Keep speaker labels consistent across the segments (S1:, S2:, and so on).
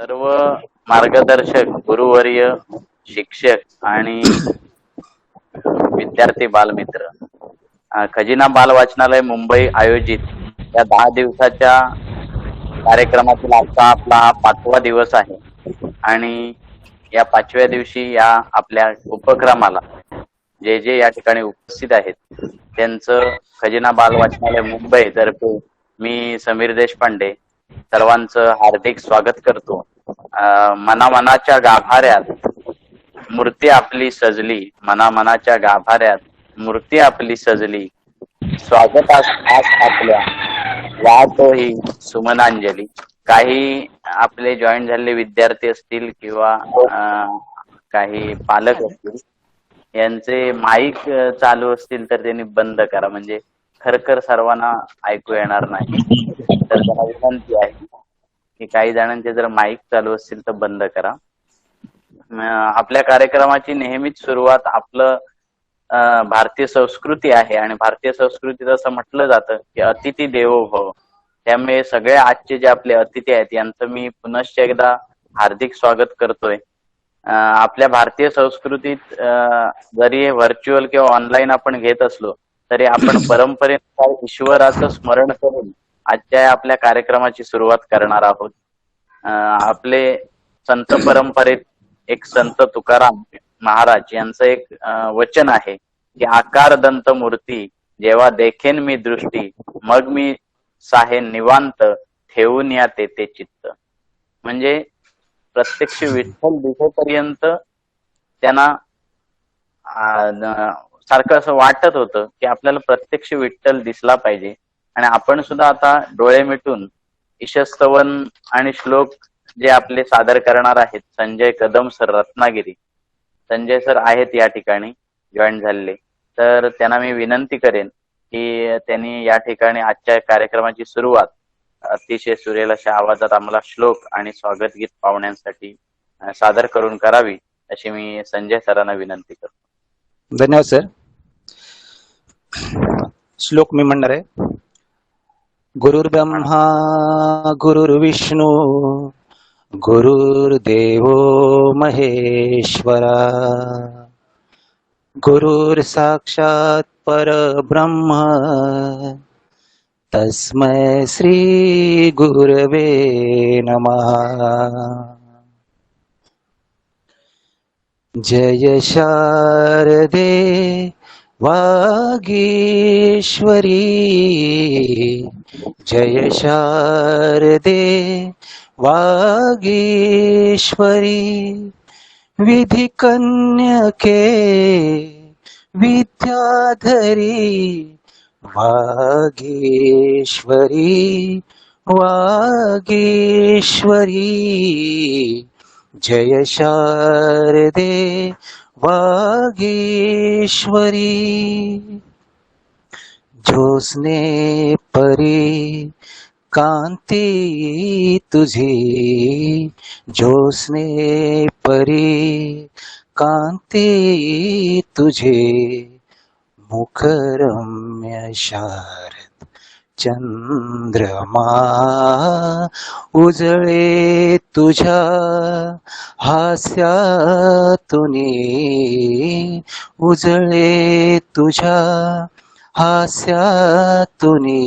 S1: सर्व मार्गदर्शक, गुरुवर्य, शिक्षक आणि विद्यार्थी बालमित्र, खजिना बाल वाचनालय मुंबई आयोजित या 10 दिवसाच्या कार्यक्रमातील आजचा आपला हा 5वा दिवस आहे आणि या 5व्या दिवशी या आपल्या उपक्रमाला जे जे या ठिकाणी उपस्थित आहेत त्यांचं खजिना बाल वाचनालय मुंबई तर्फे मी समीर देशपांडे सर्वांचं हार्दिक स्वागत करतो. मनामनाच्या गाभाऱ्यात मूर्ती आपली सजली, मनामनाच्या गाभाऱ्यात मूर्ती आपली सजली, स्वागतास आज आपल्या वाहतो ही सुमनांजली. काही आपले जॉईन झालेले विद्यार्थी असतील किंवा काही पालक असतील यांचे माईक चालू असतील तर त्यांनी बंद करा, म्हणजे खरखर सर्वांना ऐकू येणार नाही. तर त्यांना विनंती आहे की काही जणांचे जर माईक चालू असतील तर बंद करा. आपल्या कार्यक्रमाची नेहमीच सुरुवात आपलं भारतीय संस्कृती आहे आणि भारतीय संस्कृतीत असं म्हटलं जातं की अतिथी देवो भव. त्यामुळे सगळे आजचे जे आपले अतिथी आहेत यांचं मी पुनश्च एकदा हार्दिक स्वागत करतोय. आपल्या भारतीय संस्कृतीत जरी व्हर्च्युअल किंवा ऑनलाईन आपण घेत असलो तरी आपण परंपरेनुसार ईश्वराचं स्मरण करून आजच्या आपल्या कार्यक्रमाची सुरुवात करणार आहोत. आपले संत परंपरेत एक संत तुकाराम महाराज यांचं एक वचन आहे की आकार दंत मूर्ती जेव्हा देखेन मी दृष्टी, मग मी साहेन निवांत, ठेवून या तेथे चित्त. म्हणजे प्रत्यक्ष विठ्ठल दिसेपर्यंत त्यांना सारखं असं वाटत होतं की आपल्याला प्रत्यक्ष विठ्ठल दिसला पाहिजे. आणि आपण सुद्धा आता डोळे मिटून ईशस्तवन आणि श्लोक जे आपले सादर करणार आहेत संजय कदम सर रत्नागिरी. संजय सर आहेत या ठिकाणी जॉईन झालेले, तर त्यांना मी विनंती करेन की त्यांनी या ठिकाणी आजच्या कार्यक्रमाची सुरुवात अतिशय सुरेल अशा आवाजात आम्हाला श्लोक आणि स्वागत गीत पाहुण्यांसाठी सादर करून करावी अशी मी संजय सरांना विनंती करतो.
S2: धन्यवाद सर. श्लोक मी म्हणणार आहे. गुरुर्ब्रह्मा गुरुर्विष्णू गुरुर्देवो महेश्वरा, गुरुर साक्षात परब्रह्म तस्मै श्री गुरवे नमः. जय शारदे वागीश्वरी, जय शारदे वागीश्वरी, विधि कन्यके विद्याधरी वागीश्वरी वागीश्वरी, जय शारदे वागीश्वरी. ज्योत्स्ने परी कांती तुझी, ज्योत्स्ने परी कांती तुझे, मुखरम्य शारद चंद्रमा, उजळे तुझ्या हास्यातुनी, उजळे तुझ्या हास्यातुनी,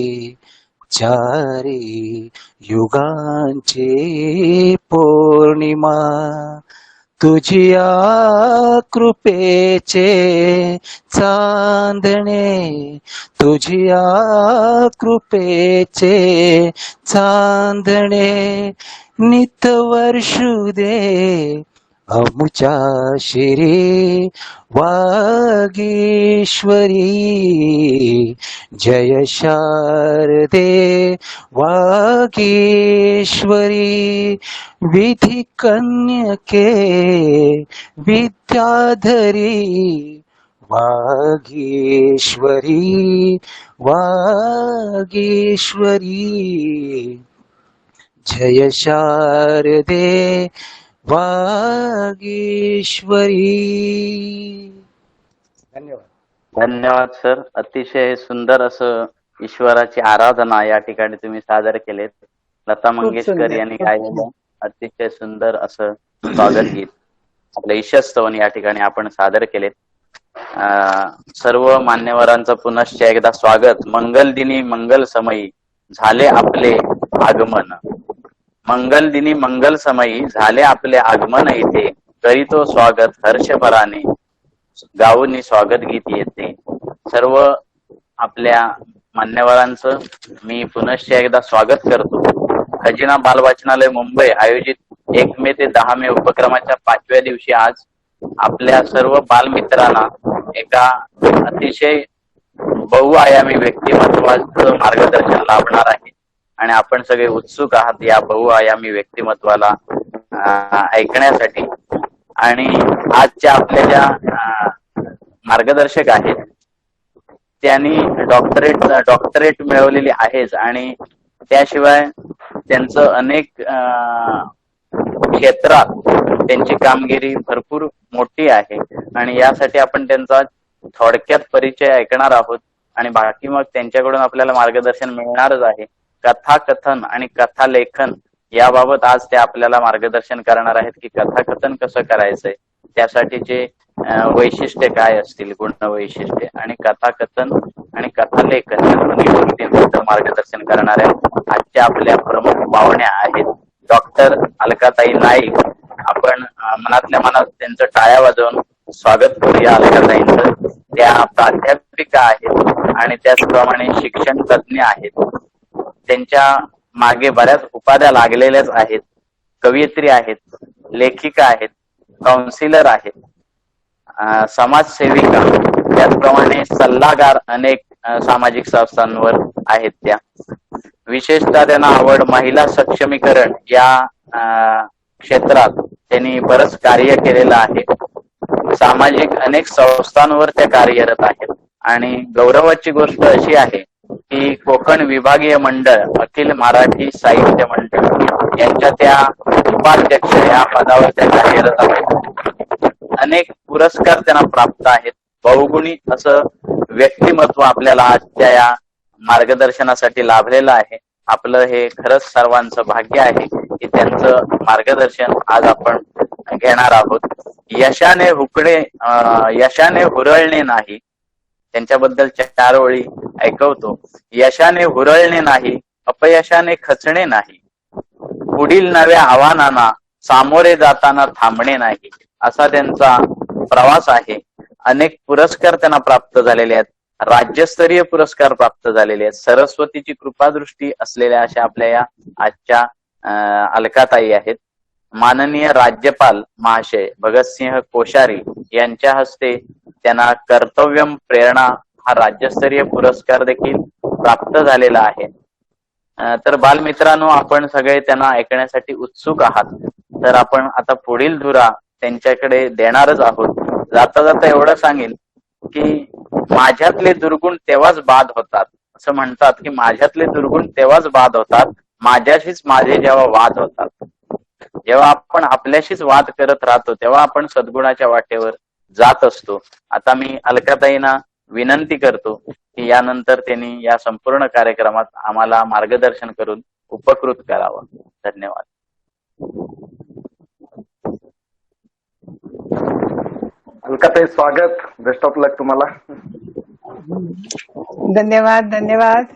S2: चारी युगांची पौर्णिमा, तुझिया कृपेचे चांदणे, तुझिया कृपेचे चांदणे, नित वर्षू दे अमुच्या शिरी वागीश्वरी, जय शारदे वागीश्वरी, विधि कन्यके विद्याधरी वागीश्वरी वागीश्वरी, जय शारदे वागीश्वरी. धन्यवाद.
S1: धन्यवाद सर. अतिशय सुंदर असं ईश्वराची आराधना या ठिकाणी तुम्ही सादर केलेत. लता मंगेशकर यांनी गायलेलं अतिशय सुंदर असं स्वागत गीत आपलं ईशस्तवन या ठिकाणी आपण सादर केले. सर्व मान्यवरांचं पुनश्च एकदा स्वागत. मंगल दिनी मंगल समयी झाले आपले आगमन. मंगल दिनी मंगल समयी झाले आपले आगमन इथे, करीतो स्वागत हर्षभराने गाऊनी स्वागत गीत येते. सर्व आपल्या मान्यवरांचं मी पुनश्च एकदा स्वागत करतो. खजिना बाल वाचनालय मुंबई आयोजित 1 मे ते 10 मे उपक्रमाच्या 5व्या दिवशी आज आपल्या सर्व बालमित्रांना एका अतिशय बहुआयामी व्यक्तिमत्वाचं मार्गदर्शन लाभणार आहे आणि आपण सगळे उत्सुक आहात या बहुआयामी व्यक्तिमत्वाला ऐकण्यासाठी. आणि आजच्या आपल्या ज्या मार्गदर्शक आहेत त्यांनी डॉक्टरेट मिळवलेली आहेच आणि त्याशिवाय त्यांचं अनेक क्षेत्रात त्यांची कामगिरी भरपूर मोठी आहे आणि यासाठी आपण त्यांचा थोडक्यात परिचय ऐकणार आहोत आणि बाकी मग त्यांच्याकडून आपल्याला मार्गदर्शन मिळणारच आहे. कथाकथन आणि कथालेखन याबाबत आज ते आपल्याला मार्गदर्शन करणार आहेत की कथाकथन कसं करायचंय, त्यासाठीचे वैशिष्ट्य काय असतील, गुण वैशिष्ट्य आणि कथाकथन आणि कथालेखन या दोन्ही गोष्टींबद्दल मार्गदर्शन करणाऱ्या आजच्या आपल्या प्रमुख पाहुण्या आहेत डॉक्टर अलकाताई नाईक. आपण मनातल्या मनात त्यांचं टाळ्या वाजवून स्वागत करूया अलकाताईंचं. त्या प्राध्यापिका आहेत आणि त्याचप्रमाणे शिक्षण तज्ज्ञ आहेत. त्यांच्या मागे बऱ्याच उपाध्या लागलेल्याच आहेत. कवयित्री आहेत, लेखिका आहेत, काउन्सिलर आहेत, समाजसेविका, त्याचप्रमाणे सल्लागार अनेक सामाजिक संस्थांवर आहेत. त्या विशेषतः त्यांना आवड महिला सक्षमीकरण या क्षेत्रात त्यांनी बरंच कार्य केलेलं आहे. सामाजिक अनेक संस्थांवर त्या कार्यरत आहेत आणि गौरवाची गोष्ट अशी आहे की कोकण विभागीय मंडळ, अखिल मराठी साहित्य मंडळ यांच्या त्या उपाध्यक्ष या पदावर त्या कार्यरत आहेत. अनेक पुरस्कार त्यांना प्राप्त आहेत. बहुगुणी असं व्यक्तिमत्व आपल्याला आजच्या या मार्गदर्शनासाठी लाभलेलं आहे. आपलं हे खरंच सर्वांचं भाग्य आहे की त्यांचं मार्गदर्शन आज आपण घेणार आहोत. यशाने हुरळणे नाही, त्यांच्याबद्दल 4 ओळी ऐकवतो. यशाने हुरळणे नाही, अपयशाने खचणे नाही, पुढील नव्या आव्हानांना सामोरे जाताना थांबणे नाही, असा त्यांचा प्रवास आहे. अनेक पुरस्कार त्यांना प्राप्त झालेले आहेत. राज्यस्तरीय पुरस्कार प्राप्त झालेले आहेत. सरस्वतीची कृपादृष्टी असलेल्या अशा आपल्या या आजच्या अलकाताई आहेत. माननीय राज्यपाल महाशय भगतसिंह कोश्यारी यांच्या हस्ते त्यांना कर्तव्यम प्रेरणा हा राज्यस्तरीय पुरस्कार देखील प्राप्त झालेला आहे. तर बालमित्रांनो, आपण सगळे त्यांना ऐकण्यासाठी उत्सुक आहात. तर आपण आता पुढील धुरा त्यांच्याकडे देणारच आहोत. जाता जाता एवढं सांगेन की माझ्यातले दुर्गुण तेव्हाच बाद होतात. असं म्हणतात की माझ्यातले दुर्गुण तेव्हाच बाद होतात माझ्याशीच माझे जेव्हा वाद होतात. जेव्हा आपण आपल्याशीच वाद करत राहतो तेव्हा आपण सद्गुणाच्या वाटेवर जात असतो. आता मी अलकाताईंना विनंती करतो की यानंतर त्यांनी या संपूर्ण कार्यक्रमात आम्हाला मार्गदर्शन करून उपकृत करावं. धन्यवाद.
S3: अलकाताई, स्वागत. बेस्ट ऑफ लक तुम्हाला.
S4: धन्यवाद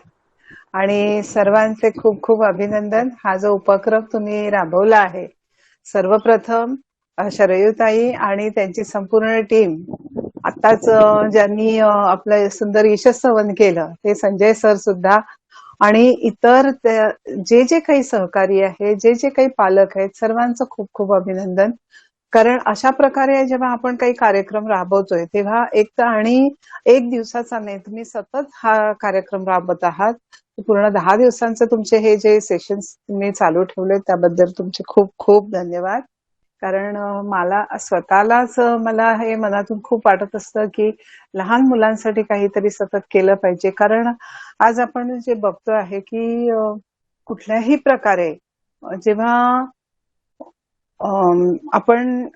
S4: आणि सर्वांचे खूप खूप अभिनंदन. हा जो उपक्रम तुम्ही राबवला आहे, सर्वप्रथम शरयूताई आणि त्यांची संपूर्ण टीम, आताच ज्यांनी आपलं सुंदर यशस्वी केलं ते संजय सर सुद्धा, आणि इतर जे काही सहकारी आहे, जे काही पालक आहेत, सर्वांचं खूप खूप अभिनंदन. कारण अशा प्रकारे जेव्हा आपण काही कार्यक्रम राबवतोय तेव्हा एक दिवसाचा नाही, तुम्ही सतत हा कार्यक्रम राबवत आहात. पूर्ण 10 दिवसांचे तुमचे हे जे सेशन्स तुम्ही चालू ठेवले त्याबद्दल तुमचे खूप खूप धन्यवाद. कारण मला स्वतःलाच हे मनातून खूप वाटत असतं की लहान मुलांसाठी काहीतरी सतत केलं पाहिजे. कारण आज आपण जे बघतो आहे की कुठल्याही प्रकारे जेव्हा आपण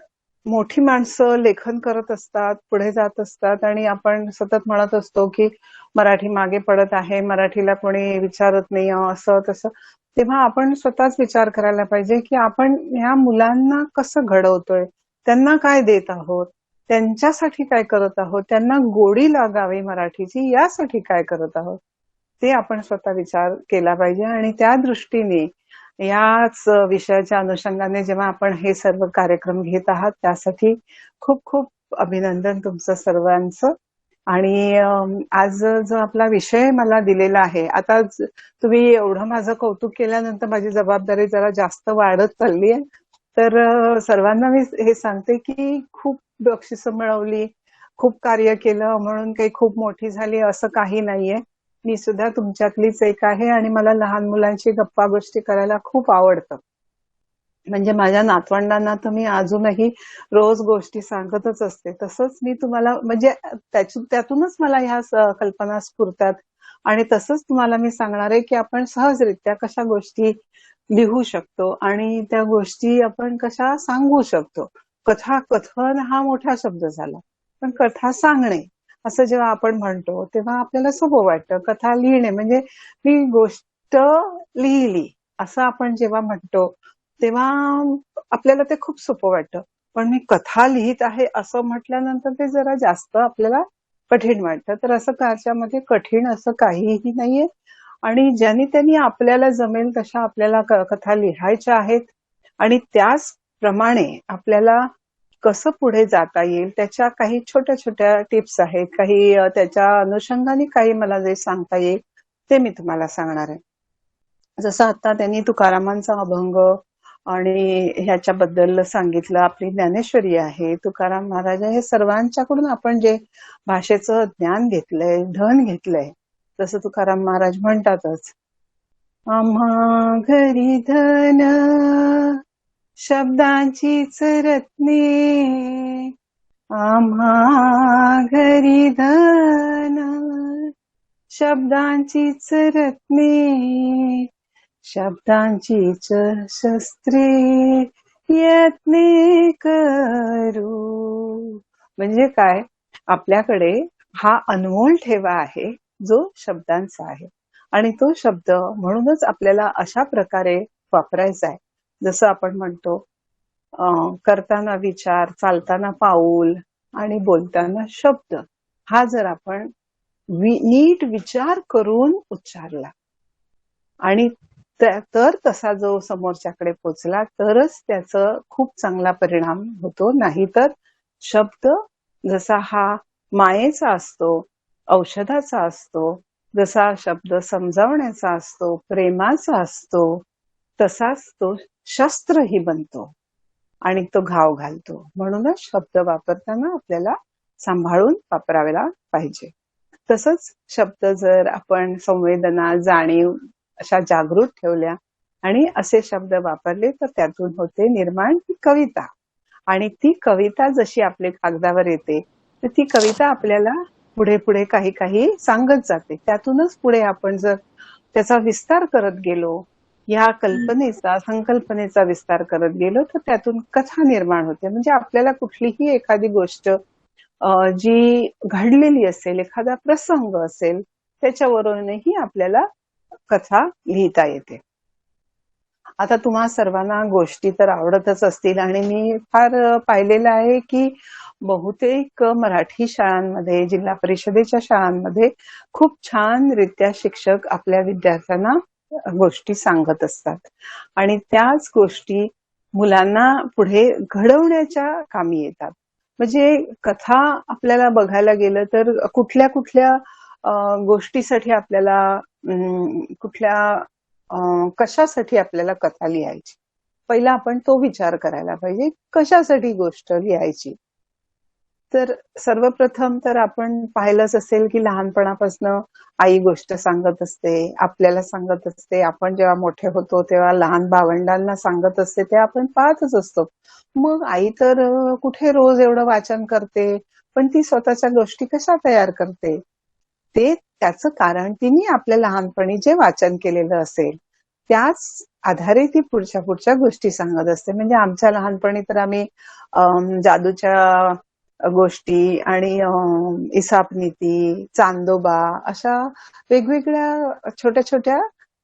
S4: मोठी माणसं लेखन करत असतात, पुढे जात असतात आणि आपण सतत म्हणत असतो की मराठी मागे पडत आहे, मराठीला कोणी विचारत नाही, असं तसं, तेव्हा आपण स्वतःच विचार करायला पाहिजे की आपण ह्या मुलांना कसं घडवतोय, त्यांना काय देत आहोत, त्यांच्यासाठी काय करत आहोत, त्यांना गोडी लागावी मराठीची यासाठी काय करत आहोत, ते आपण स्वतः विचार केला पाहिजे. आणि त्या दृष्टीने याच विषयाच्या अनुषंगाने जेव्हा आपण हे सर्व कार्यक्रम घेत आहात त्यासाठी खूप खूप अभिनंदन तुमचं सर्वांचं. आणि आज जो आपला विषय मला दिलेला आहे, आता तुम्ही एवढं माझं कौतुक केल्यानंतर माझी जबाबदारी जरा जास्त वाढत चालली आहे. तर सर्वांना मी हे सांगते की खूप बक्षिसं मिळवली, खूप कार्य केलं म्हणून काही खूप मोठी झाली असं काही नाहीये. मी सुद्धा तुमच्यातलीच एक आहे आणि मला लहान मुलांशी गप्पा गोष्टी करायला खूप आवडतं. म्हणजे माझ्या नातवंडांना तर मी अजूनही रोज गोष्टी सांगतच असते. तसंच मी तुम्हाला म्हणजे त्यातूनच मला ह्या कल्पना स्फुरतात. आणि तसंच तुम्हाला मी सांगणार आहे की आपण सहजरित्या कशा गोष्टी लिहू शकतो आणि त्या गोष्टी आपण कशा सांगू शकतो. कथा कथन हा मोठा शब्द झाला, पण कथा सांगणे असं जेव्हा आपण म्हणतो तेव्हा आपल्याला सोपं वाटतं. कथा लिहिणे म्हणजे मी गोष्ट लिहिली असं आपण जेव्हा म्हणतो तेव्हा आपल्याला ते खूप सोपं वाटतं. पण मी कथा लिहित आहे असं म्हटल्यानंतर ते जरा जास्त आपल्याला कठीण वाटतं. तर असं त्याच्यामध्ये कठीण असं काहीही नाहीये. आणि ज्यांनी त्यांनी आपल्याला जमेल तशा आपल्याला कथा लिहायच्या आहेत आणि त्याचप्रमाणे आपल्याला कसं पुढे जाता येईल त्याच्या काही छोट्या छोट्या टिप्स आहेत. काही त्याच्या अनुषंगाने काही मला जे सांगता येईल ते मी तुम्हाला सांगणार आहे. जसं आता त्यांनी तुकारामांचा अभंग आणि ह्याच्याबद्दल सांगितलं, आपली ज्ञानेश्वरी आहे, तुकाराम महाराज, हे सर्वांच्याकडून आपण जे भाषेचं ज्ञान घेतलंय, धन घेतलंय, जसं तुकाराम महाराज म्हणतातच, आम्हा घरी धन शब्दांचीच रत्ने, आम्हा घरी धन शब्दांचीच रत्ने, शब्दांचीच शस्त्रे यत्ने करू. म्हणजे काय, आपल्याकडे हा अनमोल ठेवा आहे जो शब्दांचा आहे आणि तो शब्द म्हणूनच आपल्याला अशा प्रकारे वापरायचा आहे. जसं आपण म्हणतो करताना विचार, चालताना पाऊल आणि बोलताना शब्द, हा जर आपण नीट विचार करून उच्चारला आणि तर तसा जो समोरच्याकडे पोचला तरच त्याचं खूप चांगला परिणाम होतो. नाहीतर शब्द जसा हा मायेचा असतो, औषधाचा असतो, जसा शब्द समजावण्याचा असतो, प्रेमाचा असतो, तसाच तो शस्त्रही बनतो आणि तो घाव घालतो. म्हणूनच शब्द वापरताना आपल्याला सांभाळून वापरायला पाहिजे. तसंच शब्द जर आपण संवेदना, जाणीव अशा जागृत ठेवल्या आणि असे शब्द वापरले तर त्यातून होते निर्माण कविता. आणि ती कविता जशी आपल्या कागदावर येते तर ती कविता आपल्याला पुढे पुढे काही काही सांगत जाते. त्यातूनच पुढे आपण जर त्याचा विस्तार करत गेलो, या कल्पनेचा, संकल्पनेचा विस्तार करत गेलो तर त्यातून कथा निर्माण होते. म्हणजे आपल्याला कुठलीही एखादी गोष्ट जी घडलेली असेल, एखादा प्रसंग असेल, त्याच्यावरूनही आपल्याला कथा लिहिता येते. आता तुम्हा सर्वांना गोष्टी तर आवडतच असतील आणि मी फार पाहिलेलं आहे की बहुतेक मराठी शाळांमध्ये, जिल्हा परिषदेच्या शाळांमध्ये खूप छान रित्या शिक्षक आपल्या विद्यार्थ्यांना गोष्टी सांगत असतात आणि त्याच गोष्टी मुलांना पुढे घडवण्याच्या कामी येतात. म्हणजे कथा आपल्याला बघायला गेलं तर कुठल्या कुठल्या गोष्टीसाठी आपल्याला कशासाठी आपल्याला कथा लिहायची, पहिला आपण तो विचार करायला पाहिजे, कशासाठी गोष्ट लिहायची. तर सर्वप्रथम तर आपण पाहिलंच असेल की लहानपणापासून आई गोष्ट सांगत असते, आपल्याला सांगत असते. आपण जेव्हा मोठे होतो तेव्हा लहान भावंडांना सांगत असते, ते आपण पाहतच असतो. मग आई तर कुठे रोज एवढं वाचन करते, पण ती स्वतःच्या गोष्टी कशा तयार करते, ते त्याचं कारण तिने आपल्या लहानपणी जे वाचन केलेलं असेल त्याच आधारे ती पुढच्या पुढच्या गोष्टी सांगत असते. म्हणजे आमच्या लहानपणी तर आम्ही जादूच्या गोष्टी आणि इसापनीती, चांदोबा अशा वेगवेगळ्या छोट्या छोट्या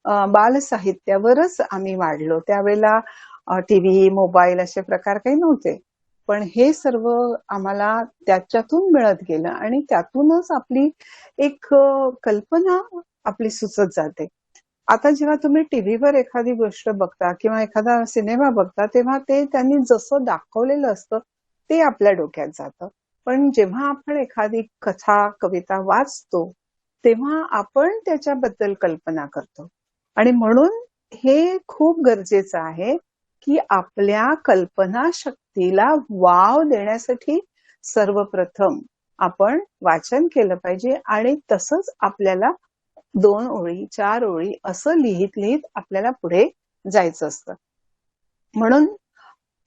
S4: बालसाहित्यावरच आम्ही वाढलो. त्यावेळेला टीव्ही, मोबाईल असे प्रकार काही नव्हते. पण हे सर्व आम्हाला त्याच्यातून मिळत गेलं आणि त्यातूनच आपली एक कल्पना आपली सुचत जाते. आता जेव्हा तुम्ही टीव्हीवर एखादी गोष्ट बघता किंवा एखादा सिनेमा बघता, तेव्हा ते त्यांनी जसं दाखवलेलं असतं ते आपल्या डोक्यात जातं. पण जेव्हा आपण एखादी कथा, कविता वाचतो, तेव्हा आपण त्याच्याबद्दल कल्पना करतो. आणि म्हणून हे खूप गरजेचं आहे की आपल्या कल्पना शक्तीला वाव देण्यासाठी सर्वप्रथम आपण वाचन केलं पाहिजे आणि तसंच आपल्याला 2 ओळी, 4 ओळी असं लिहित लिहित आपल्याला पुढे जायचं असतं. म्हणून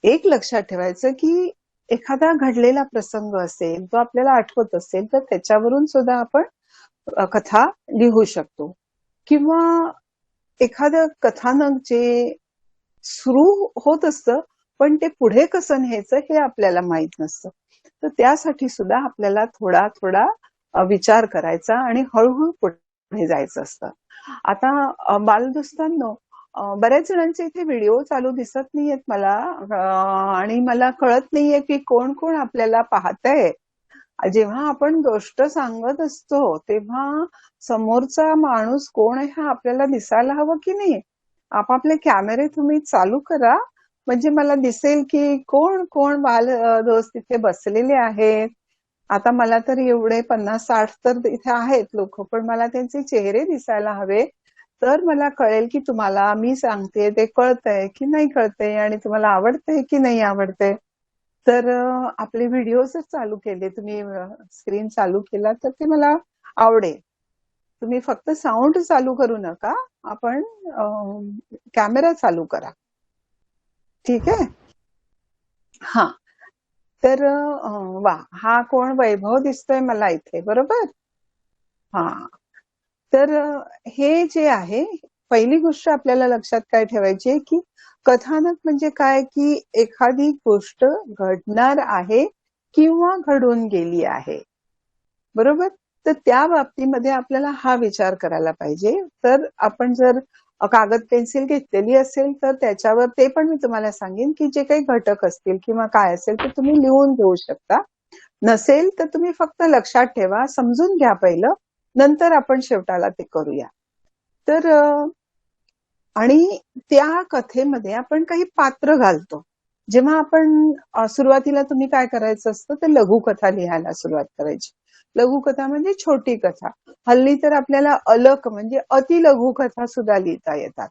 S4: एक लक्षात ठेवायचं की एखादा घडलेला प्रसंग असेल, तो आपल्याला आठवत असेल, तर त्याच्यावरून सुद्धा आपण कथा लिहू शकतो. किंवा एखादं कथानक जे सुरू होत असतं, पण ते पुढे कसं न्यायचं हे आपल्याला माहित नसतं. तर त्यासाठी सुद्धा आपल्याला थोडा थोडा विचार करायचा आणि हळूहळू पुढे जायचं असतं. आता बालदोस्तांनो, बऱ्याच जणांचे इथे व्हिडिओ चालू दिसत नाहीयेत मला, आणि मला कळत नाहीये की कोण कोण आपल्याला पाहतंय. जेव्हा आपण गोष्ट सांगत असतो तेव्हा समोरचा माणूस कोण आहे हा आपल्याला दिसायला हवं की नाही. आपापले कॅमेरे तुम्ही चालू करा, म्हणजे मला दिसेल की कोण कोण बाल दोस्त तिथे बसलेले आहेत. आता मला तर एवढे 50-60 तर इथे आहेत लोक, पण मला त्यांचे चेहरे दिसायला हवे, तर मला कळेल की तुम्हाला मी सांगते ते कळतंय की नाही कळतंय आणि तुम्हाला आवडतंय की नाही आवडतंय. तर आपले व्हिडिओ जर चालू केले, तुम्ही स्क्रीन चालू केला तर ते मला आवडेल. तुम्ही फक्त साऊंड चालू करू नका, आपण कॅमेरा चालू करा. ठीक आहे? हा. तर वा, हा कोण वैभव दिसतोय मला इथे, बरोबर? हा. तर हे जे आहे, पहिली गोष्ट आपल्याला लक्षात काय ठेवायची आहे की कथानक म्हणजे काय, की एखादी गोष्ट घडणार आहे किंवा घडून गेली आहे, बरोबर? तर त्या बाबतीमध्ये आपल्याला हा विचार करायला पाहिजे. तर आपण जर कागद पेन्सिल घेतलेली असेल तर त्याच्यावर ते पण मी तुम्हाला सांगेन की जे काही घटक असतील किंवा काय असेल ते तुम्ही लिहून घेऊ शकता. नसेल तर तुम्ही फक्त लक्षात ठेवा, समजून घ्या पहिलं, नंतर आपण शेवटाला ते करूया. तर आणि त्या कथेमध्ये आपण काही पात्र घालतो. जेव्हा आपण सुरुवातीला तुम्ही काय करायचं असतं, तर लघुकथा लिहायला सुरुवात करायची. लघुकथा म्हणजे छोटी कथा. हल्ली तर आपल्याला अलक म्हणजे अतिलघु कथा सुद्धा लिहिता येतात.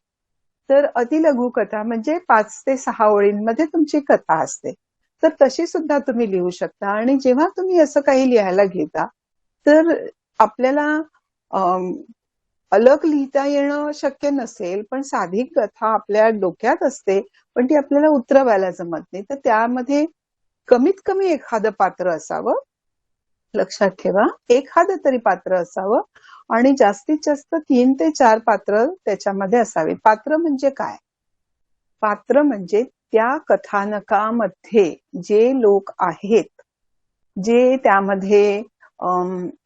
S4: तर अतिलघु कथा म्हणजे 5 ते 6 ओळींमध्ये तुमची कथा असते. तर तशी सुद्धा तुम्ही लिहू शकता. आणि जेव्हा तुम्ही असं काही लिहायला घेता, तर आपल्याला अलग लिहिता येणं शक्य नसेल, पण साधी कथा आपल्या डोक्यात असते, पण ती आपल्याला उतरवायला जमत नाही. तर त्यामध्ये कमीत कमी एखादं पात्र असावं. लक्षात ठेवा, एखादं तरी पात्र असावं आणि जास्तीत जास्त 3 ते 4 पात्र त्याच्यामध्ये असावे. पात्र म्हणजे काय? पात्र म्हणजे त्या कथानकामध्ये जे लोक आहेत, जे त्यामध्ये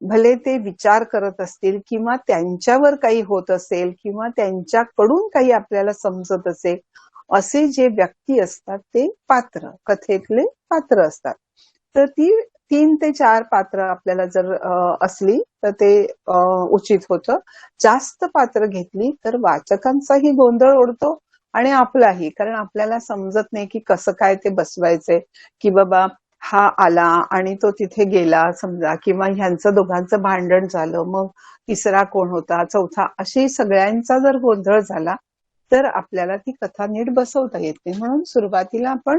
S4: भले ते विचार करत असतील किंवा त्यांच्यावर काही होत असेल किंवा त्यांच्याकडून काही आपल्याला समजत असेल, असे जे व्यक्ती असतात ते पात्र, कथेतले पात्र असतात. तर ती 3 ते 4 पात्र आपल्याला जर असली तर ते उचित होतं. जास्त पात्र घेतली तर वाचकांचाही गोंधळ उडतो आणि आपलाही, कारण आपल्याला समजत नाही की कसं काय ते बसवायचंय, की बाबा हा आला आणि तो तिथे गेला समजा, किंवा ह्यांचं दोघांचं भांडण झालं, मग तिसरा कोण होता, चौथा, अशी सगळ्यांचा जर गोंधळ झाला तर आपल्याला ती कथा नीट बसवता येत नाही. म्हणून सुरुवातीला आपण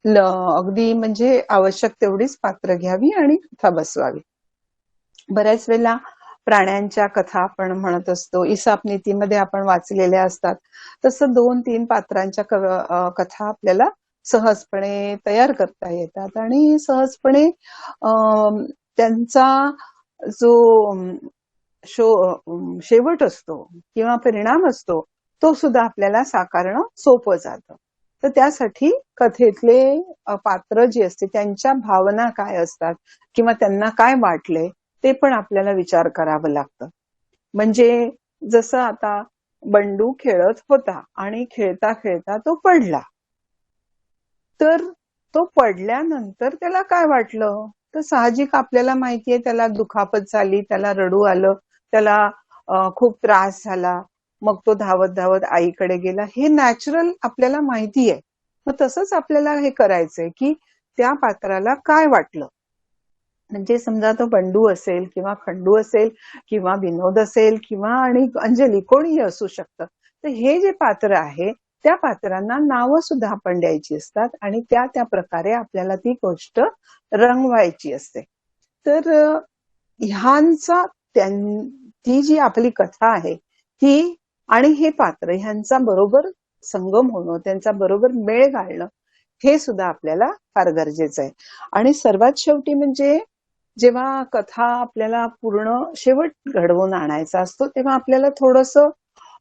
S4: अगदी म्हणजे आवश्यक तेवढीच पात्र घ्यावी आणि कथा बसवावी. बऱ्याच वेळेला प्राण्यांच्या कथा आपण म्हणत असतो, इसाप नीतीमध्ये आपण वाचलेल्या असतात. तसं 2-3 पात्रांच्या कथा आपल्याला सहजपणे तयार करता येतात आणि सहजपणे त्यांचा जो शेवट असतो किंवा परिणाम असतो तो सुद्धा आपल्याला साकारणं सोपं जातं. तर त्यासाठी कथेतले पात्र जे असते त्यांच्या भावना काय असतात किंवा त्यांना काय वाटले ते पण आपल्याला विचार करावं लागतं. म्हणजे जसं आता बंडू खेळत होता आणि खेळता खेळता तो पडला. तर तो पडल्यानंतर त्याला काय वाटलं? तर साहजिक आपल्याला माहितीये त्याला दुखापत झाली, त्याला रडू आलं, त्याला खूप त्रास झाला. मग तो धावत धावत आईकडे गेला. हे नॅचरल आपल्याला माहिती आहे. मग तसंच आपल्याला हे करायचंय की त्या पात्राला काय वाटलं. म्हणजे समजा तो बंडू असेल किंवा खंडू असेल किंवा विनोद असेल किंवा आणि अंजली कोणीही असू शकतं. तर हे जे पात्र आहे त्या पात्रांना नावं सुद्धा आपण द्यायची असतात आणि त्या त्या प्रकारे आपल्याला ती गोष्ट रंगवायची असते. तर ह्यांचा ती जी आपली कथा आहे ती आणि हे पात्र ह्यांचा बरोबर संगम होणं, त्यांचा बरोबर मेळ घालणं हे सुद्धा आपल्याला फार गरजेचं आहे. आणि सर्वात शेवटी म्हणजे जेव्हा कथा आपल्याला पूर्ण शेवट घडवून आणायचा असतो तेव्हा आपल्याला थोडंसं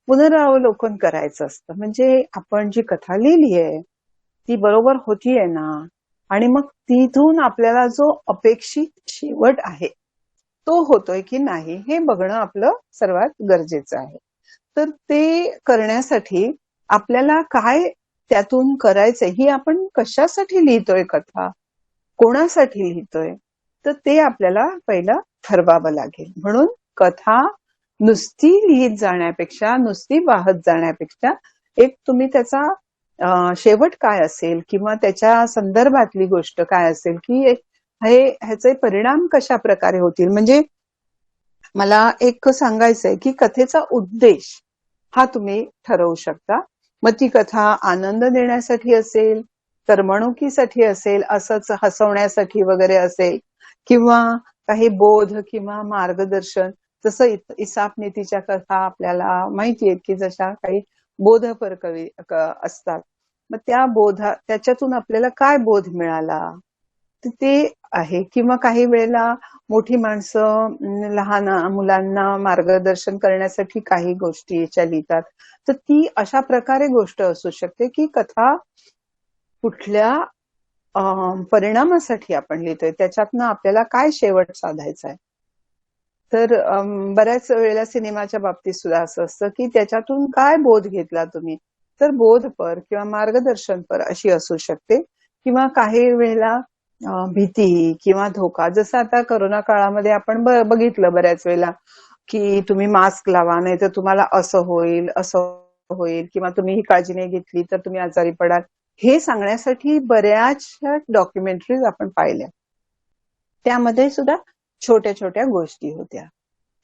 S4: पुनरावलोकन करायचं असतं. म्हणजे आपण जी कथा लिहिली आहे ती बरोबर होतीये ना, आणि मग तिथून आपल्याला जो अपेक्षित शेवट आहे तो होतोय की नाही हे बघणं आपलं सर्वात गरजेचं आहे. तर ते करण्यासाठी आपल्याला काय त्यातून करायचंय, ही आपण कशासाठी लिहितोय कथा, कोणासाठी लिहितोय, तर ते आपल्याला पहिलं ठरवावं लागेल. म्हणून कथा नुसती लिहित जाण्यापेक्षा, नुसती वाहत जाण्यापेक्षा एक तुम्ही त्याचा शेवट काय असेल किंवा त्याच्या संदर्भातली गोष्ट काय असेल की ह्याचे परिणाम कशा प्रकारे होतील. म्हणजे मला एक सांगायचंय की कथेचा उद्देश हा तुम्ही ठरवू शकता. मग ती कथा आनंद देण्यासाठी असेल, करमणुकीसाठी असेल, असंच हसवण्यासाठी वगैरे असेल, किंवा काही बोध किंवा मार्गदर्शन. जसं इसाप नीतीच्या कथा आपल्याला माहितीये की जशा काही बोधपर कवी असतात. मग त्याच्यातून आपल्याला काय बोध मिळाला ते आहे. किंवा काही वेळेला मोठी माणसं लहान मुलांना मार्गदर्शन करण्यासाठी काही गोष्टी याच्या लिहितात. तर ती अशा प्रकारे गोष्ट असू शकते की कथा कुठल्या परिणामासाठी आपण लिहितोय, त्याच्यातनं आपल्याला काय शेवट साधायचा आहे. तर बऱ्याच वेळेला सिनेमाच्या बाबतीत सुद्धा असं असतं की त्याच्यातून काय बोध घेतला तुम्ही, तर बोधपर किंवा मार्गदर्शनपर अशी असू शकते. किंवा काही वेळेला भीती किंवा धोका, जसं आता करोना काळामध्ये आपण बघितलं बऱ्याच वेळेला की तुम्ही मास्क लावा नाही तर तुम्हाला असं होईल किंवा तुम्ही ही काळजी नाही घेतली तर तुम्ही आजारी पडाल, हे सांगण्यासाठी बऱ्याचशा डॉक्युमेंटरीज आपण पाहिल्या. त्यामध्ये सुद्धा छोट्या छोट्या गोष्टी होत्या.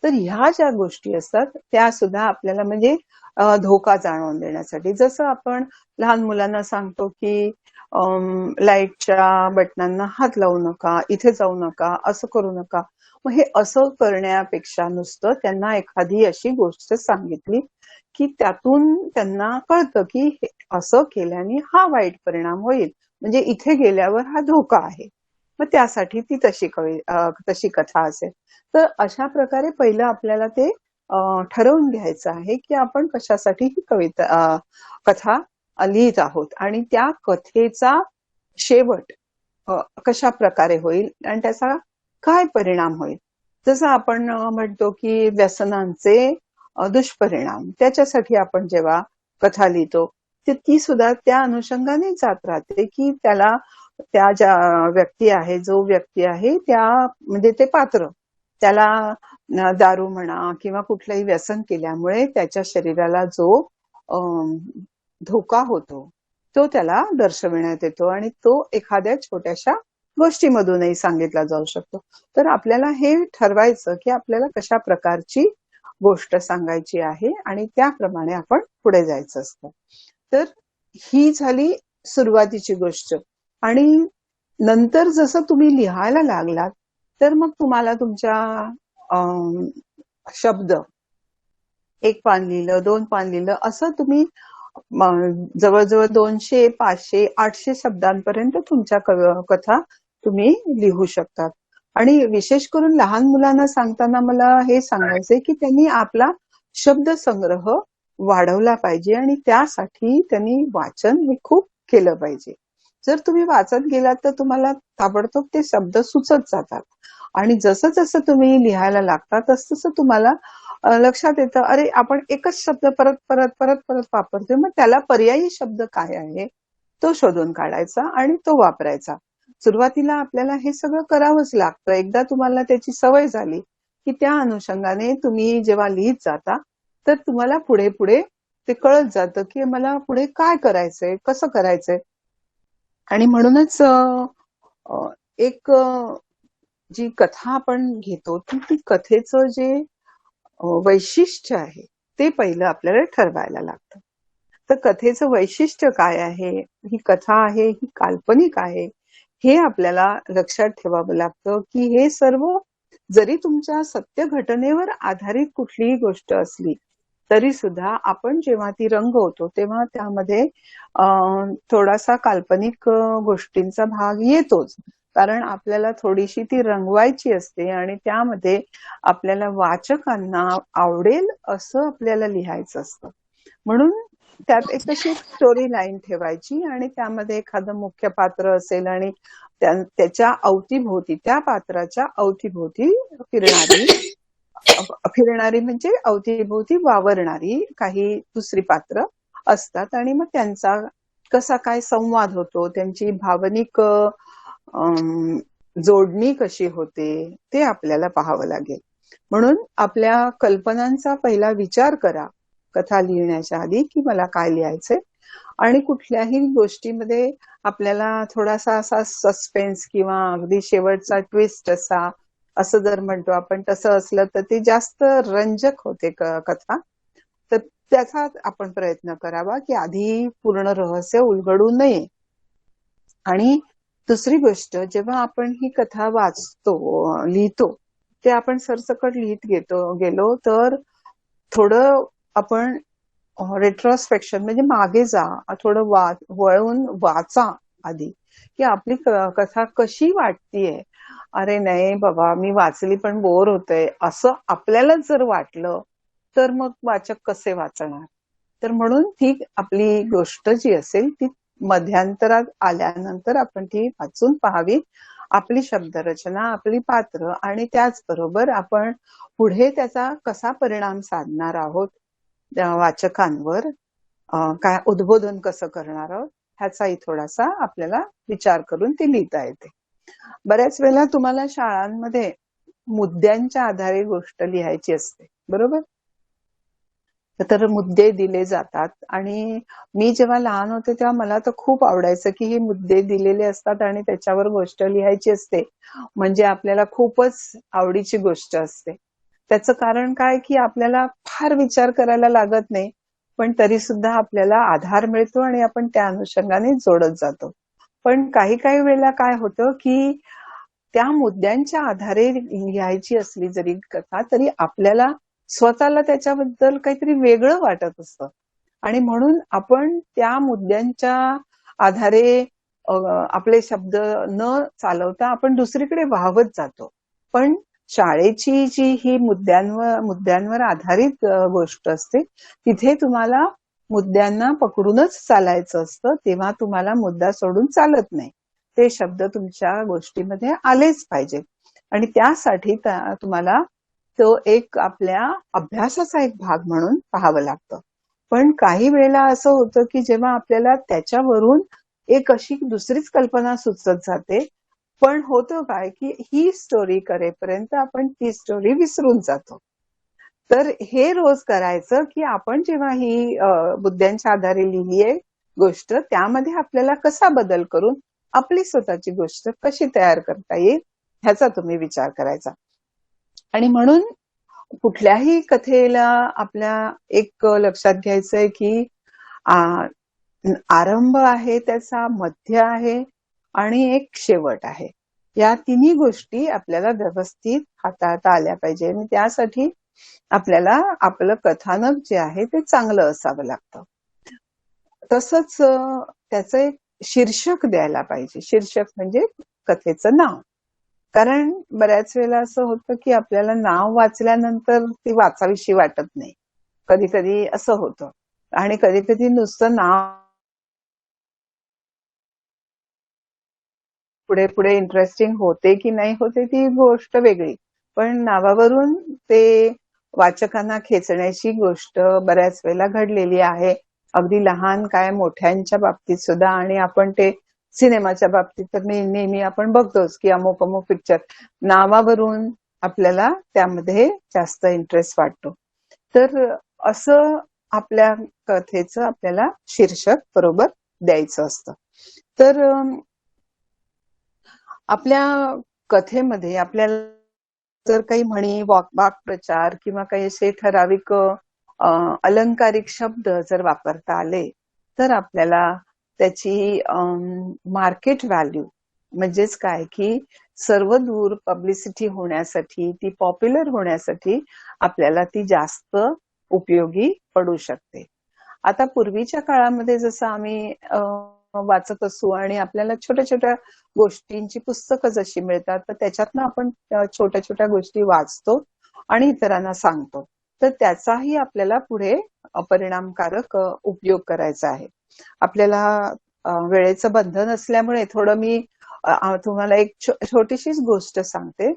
S4: तर ह्या ज्या गोष्टी असतात त्या सुद्धा आपल्याला म्हणजे धोका जाणवून देण्यासाठी. जसं आपण लहान मुलांना सांगतो की लाईटच्या बटनांना हात लावू नका, इथे जाऊ नका, असं करू नका. मग हे असं करण्यापेक्षा नुसतं त्यांना एखादी अशी गोष्ट सांगितली की त्यातून त्यांना कळतं की असं केल्याने हा वाईट परिणाम होईल, म्हणजे इथे गेल्यावर हा धोका आहे. मग त्यासाठी ती तशी कथा असेल. तर अशा प्रकारे पहिलं आपल्याला ते ठरवून घ्यायचं आहे की आपण कशासाठी ही कथा लिहित आहोत आणि त्या कथेचा शेवट कशा प्रकारे होईल आणि त्याचा काय परिणाम होईल. जसं आपण म्हणतो की व्यसनांचे दुष्परिणाम, त्याच्यासाठी आपण जेव्हा कथा लिहितो ती सुद्धा त्या अनुषंगाने जात राहते की त्याला त्या ज्या जो व्यक्ती आहे त्या म्हणजे ते पात्र त्याला दारू म्हणा किंवा कुठलंही व्यसन केल्यामुळे त्याच्या शरीराला जो धोका होतो तो त्याला दर्शविण्यात येतो आणि तो एखाद्या छोट्याशा गोष्टीमधूनही सांगितला जाऊ शकतो. तर आपल्याला हे ठरवायचं की आपल्याला कशा प्रकारची गोष्ट सांगायची आहे आणि त्याप्रमाणे आपण पुढे जायचं असतं. तर ही झाली सुरुवातीची गोष्ट. आणि नंतर जसं तुम्ही लिहायला लागलात तर मग तुम्हाला तुमच्या शब्द 1 पान लिहिलं, 2 पान लिहिलं, असं तुम्ही जवळजवळ 200, 500, 800 शब्दांपर्यंत तुमच्या कथा तुम्ही लिहू शकतात. आणि विशेष करून लहान मुलांना सांगताना मला हे सांगायचंय की त्यांनी आपला शब्दसंग्रह वाढवला पाहिजे आणि त्यासाठी त्यांनी वाचन हे खूप केलं पाहिजे. जर तुम्ही वाचत गेलात तर तुम्हाला ताबडतोब ते शब्द सुचत जातात आणि जसं जसं तुम्ही लिहायला लागता तसं तसं तुम्हाला लक्षात येतं, अरे आपण एकच शब्द परत परत परत परत वापरतोय, मग त्याला पर्यायी शब्द काय आहे तो शोधून काढायचा आणि तो वापरायचा. सुरुवातीला आपल्याला हे सगळं करावंच लागतं. एकदा तुम्हाला त्याची सवय झाली की त्या अनुषंगाने तुम्ही जेव्हा लिहित जाता तर तुम्हाला पुढे पुढे ते कळत जातं की मला पुढे काय करायचंय, कसं करायचंय. आणि म्हणूनच अ, एक जी कथा आपण घेतो ती कथेचं जे वैशिष्ट्य आहे ते पहिलं आपल्याला ठरवायला लागतं. तर कथेचं वैशिष्ट्य काय आहे, ही कथा आहे, ही काल्पनिक आहे, हे आपल्याला लक्षात ठेवावं लागतं की हे सर्व जरी तुमच्या सत्य घटनेवर आधारित कुठलीही गोष्ट असली तरी सुद्धा आपण जेव्हा ती रंगवतो तेव्हा त्यामध्ये थोडासा काल्पनिक गोष्टींचा भाग येतोच. कारण आपल्याला थोडीशी ती रंगवायची असते आणि त्यामध्ये आपल्याला वाचकांना आवडेल असं आपल्याला लिहायचं असतं. म्हणून त्यात एक अशी स्टोरी लाईन ठेवायची आणि त्यामध्ये एखादं मुख्य पात्र असेल आणि त्याच्या अवतीभोवती, त्या पात्राच्या अवतीभोवती फिरणारी फिरणारी म्हणजे अवतीभोवती वावरणारी काही दुसरी पात्र असतात आणि मग त्यांचा कसा काय संवाद होतो, त्यांची भावनिक जोडणी कशी होते ते आपल्याला पाहावं लागेल. म्हणून आपल्या कल्पनांचा पहिला विचार करा कथा लिहिण्याच्या आधी की मला काय लिहायचंय. आणि कुठल्याही गोष्टीमध्ये आपल्याला थोडासा असा सस्पेन्स किंवा अगदी शेवटचा ट्विस्ट असा असं जर म्हणतो आपण तसं असलं तर ते जास्त रंजक होते कथा. तर त्याचा आपण प्रयत्न करावा की आधी पूर्ण रहस्य उलगडू नये. आणि दुसरी गोष्ट, जेव्हा आपण ही कथा वाचतो, लिहितो, ते आपण सरसकट लिहित गेलो तर थोडं आपण रेट्रोस्पेक्शन म्हणजे मागे जा, थोडं वळून वाचा आधी की आपली कथा कशी वाटतीये. अरे नाही बाबा मी वाचली पण बोर होतंय असं आपल्याला जर वाटलं तर मग वाचक कसे वाचणार. तर म्हणून ती आपली गोष्ट जी असेल ती मध्यांतरात आल्यानंतर आपण ती वाचून पाहावी. आपली शब्दरचना, आपली पात्र आणि त्याचबरोबर आपण पुढे त्याचा कसा परिणाम साधणार आहोत वाचकांवर, काय उद्बोधन कसं करणार आहोत ह्याचाही थोडासा आपल्याला विचार करून ती लिहिता येते. बऱ्याच वेळेला तुम्हाला शाळांमध्ये मुद्द्यांच्या आधारे गोष्ट लिहायची असते, बरोबर. तर मुद्दे दिले जातात आणि मी जेव्हा लहान होते तेव्हा मला तर खूप आवडायचं की हे मुद्दे दिलेले असतात आणि त्याच्यावर गोष्ट लिहायची असते. म्हणजे आपल्याला खूपच आवडीची गोष्ट असते. त्याचं कारण काय की आपल्याला फार विचार करायला लागत नाही पण तरी सुद्धा आपल्याला आधार मिळतो आणि आपण त्या अनुषंगाने जोडत जातो. पण काही काही वेळेला काय होतं की त्या मुद्द्यांच्या आधारे लिहायची असली जरी कथा तरी आपल्याला स्वतःला त्याच्याबद्दल काहीतरी वेगळं वाटत असतं आणि म्हणून आपण त्या मुद्द्यांच्या आधारे आपले शब्द न चालवता आपण दुसरीकडे वाहवत जातो. पण शाळेची जी ही मुद्द्यांवर आधारित गोष्ट असते तिथे तुम्हाला मुद्द्यांना पकडूनच चालायचं असतं. तेव्हा तुम्हाला मुद्दा सोडून चालत नाही. ते शब्द तुमच्या गोष्टीमध्ये आलेच पाहिजे आणि त्यासाठी तुम्हाला तो एक आपल्या अभ्यासाचा एक भाग म्हणून पाहावं लागतं. पण काही वेळेला असं होतं की जेव्हा आपल्याला त्याच्यावरून एक अशी दुसरीच कल्पना सुचत जाते पण होतं काय की ही स्टोरी करेपर्यंत आपण ती स्टोरी विसरून जातो. तर हे रोज करायचं की आपण जेव्हा ही मुद्द्यांच्या आधारे लिहिली आहे गोष्ट त्यामध्ये आपल्याला कसा बदल करून आपली स्वतःची गोष्ट कशी तयार करता येईल ह्याचा तुम्ही विचार करायचा. आणि म्हणून कुठल्याही कथेला आपल्या एक लक्षात घ्यायचंय की आरंभ आहे त्याचा, मध्य आहे आणि एक शेवट आहे. या तिन्ही गोष्टी आपल्याला व्यवस्थित हाताळता आल्या पाहिजे आणि त्यासाठी आपल्याला आपलं कथानक जे आहे ते चांगलं असावं लागतं. तसंच त्याचं एक शीर्षक द्यायला पाहिजे. शीर्षक म्हणजे कथेचं नाव. कारण बऱ्याच वेळेला असं होतं की आपल्याला नाव वाचल्यानंतर ती वाचावीशी वाटत नाही. कधी कधी असं होतं आणि कधी कधी नुसतं नाव पुढे पुढे इंटरेस्टिंग होते की नाही होते ती गोष्ट वेगळी, पण नावावरून ते वाचकांना खेचण्याची गोष्ट बऱ्याच वेळेला घडलेली आहे. अगदी लहान काय मोठ्यांच्या बाबतीत सुद्धा. आणि आपण ते सिनेमाच्या बाबतीत तर नेहमी आपण बघतोच की अमुक अमुक पिक्चर नावावरून आपल्याला त्यामध्ये जास्त इंटरेस्ट वाटतो. तर असं आपल्या कथेचं आपल्याला शीर्षक बरोबर द्यायचं असतं. तर आपल्या कथेमध्ये आपल्याला जर काही म्हणी, वाक्प्रचार किंवा काही असे ठराविक अलंकारिक शब्द जर वापरता आले तर आपल्याला त्याची मार्केट व्हॅल्यू म्हणजेच काय की सर्व दूर पब्लिसिटी होण्यासाठी, ती पॉप्युलर होण्यासाठी आपल्याला ती जास्त उपयोगी पडू शकते. आता पूर्वीच्या काळामध्ये जसं आम्ही वाचत असू आणि आपल्याला छोट्या छोट्या गोष्टींची पुस्तकं जशी मिळतात तर त्याच्यातनं आपण छोट्या छोट्या गोष्टी वाचतो आणि इतरांना सांगतो. तर त्याचाही आपल्याला पुढे परिणामकारक उपयोग करायचा आहे. आपल्याला वेळेचं बंधन असल्यामुळे थोडं मी तुम्हाला एक छोटीशीच गोष्ट सांगते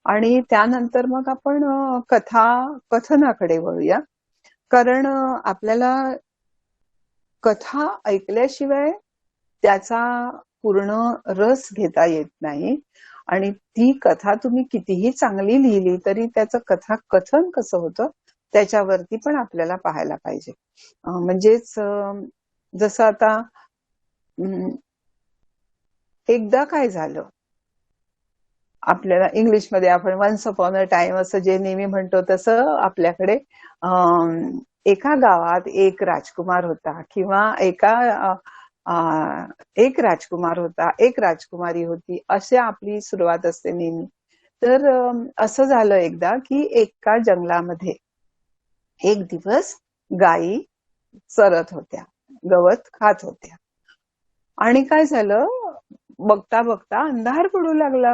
S4: आणि त्यानंतर मग आपण कथनाकडे वळूया. कारण आपल्याला कथा ऐकल्याशिवाय त्याचा पूर्ण रस घेता येत नाही आणि ती कथा तुम्ही कितीही चांगली लिहिली तरी त्याचं कथन कसं होतं त्याच्यावरती पण आपल्याला पाहायला पाहिजे. म्हणजेच जसं आता एकदा काय झालं, आपल्याला इंग्लिशमध्ये आपण वन्स अपॉन अ टाइम असं जे नेहमी म्हणतो तसं आपल्याकडे एका गावात एक राजकुमार होता किंवा एक राजकुमार होता, एक राजकुमारी होती, अशी आपली सुरुवात असते नेहमी. तर असं झालं एकदा की एका जंगलामध्ये एक दिवस गायी चरत होत्या, गवत खात होत्या आणि काय झालं, बघता बघता अंधार पडू लागला.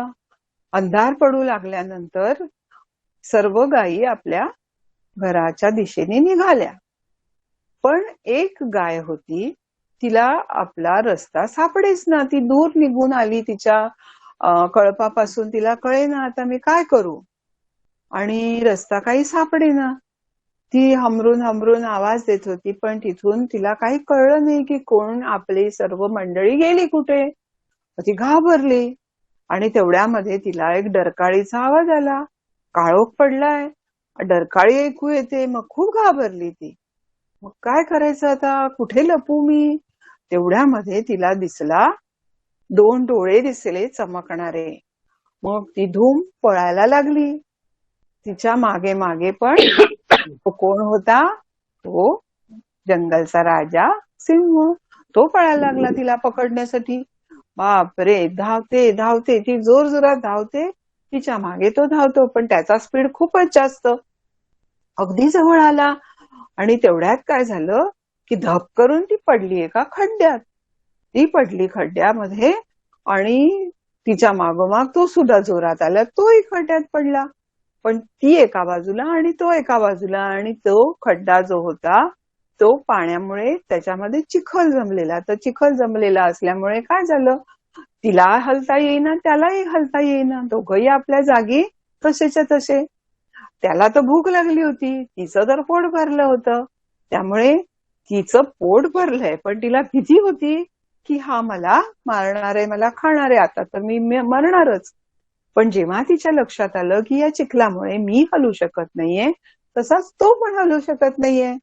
S4: अंधार पडू लागल्यानंतर सर्व गायी आपल्या घराच्या दिशेने निघाल्या. पण एक गाय होती, तिला आपला रस्ता सापडेच ना. ती दूर निघून आली तिच्या कळपापासून. तिला कळेना आता मी काय करू आणि रस्ता काही सापडेना. ती हमरून आवाज देत होती पण तिथून तिला काही कळलं नाही की कोण आपली सर्व मंडळी गेली कुठे. ती घाबरली आणि तेवढ्यामध्ये तिला एक डरकाळीचा आवाज आला. काळोख पडलाय, डरकाळी ऐकू येते. मग खूप घाबरली ती. मग काय करायचं आता, कुठे लपू मी. तेवढ्यामध्ये तिला दिसला, 2 डोळे दिसले चमकणारे. मग ती धूम पळायला लागली. तिच्या मागे मागे पण तो कोण होता, तो जंगलचा राजा सिंह. तो पळायला लागला तिला पकडण्यासाठी. बापरे, धावते धावते ती, जोरजोरात धावते. तिच्या मागे तो धावतो पण त्याचा स्पीड खूपच जास्त. अगदी जवळ आला आणि तेवढ्यात काय झालं की धप करून ती पडली एका खड्ड्यात. ती पडली खड्ड्यामध्ये आणि तिच्या मागोमाग तो सुद्धा जोरात आला, तोही खड्ड्यात पडला. पण ती एका बाजूला आणि तो एका बाजूला. आणि तो खड्डा जो होता तो पाण्यामुळे त्याच्यामध्ये चिखल जमलेला. तर चिखल जमलेला असल्यामुळे काय झालं, तिला हलता येईना, त्यालाही हलता येईना. दोघंही आपल्या जागी तसेच्या तसे. त्याला तर भूक लागली होती, तिचं तर पोट भरलं होतं. त्यामुळे तिचं पोट भरलंय पण तिला भीती होती की हा मला मारणार आहे, मला खाणार आहे, आता तर मी मरणारच. पण जेव्हा तिच्या लक्षात आलं की या चिखलामुळे मी हलू शकत नाहीये, तसाच तो पण हलू शकत नाहीये,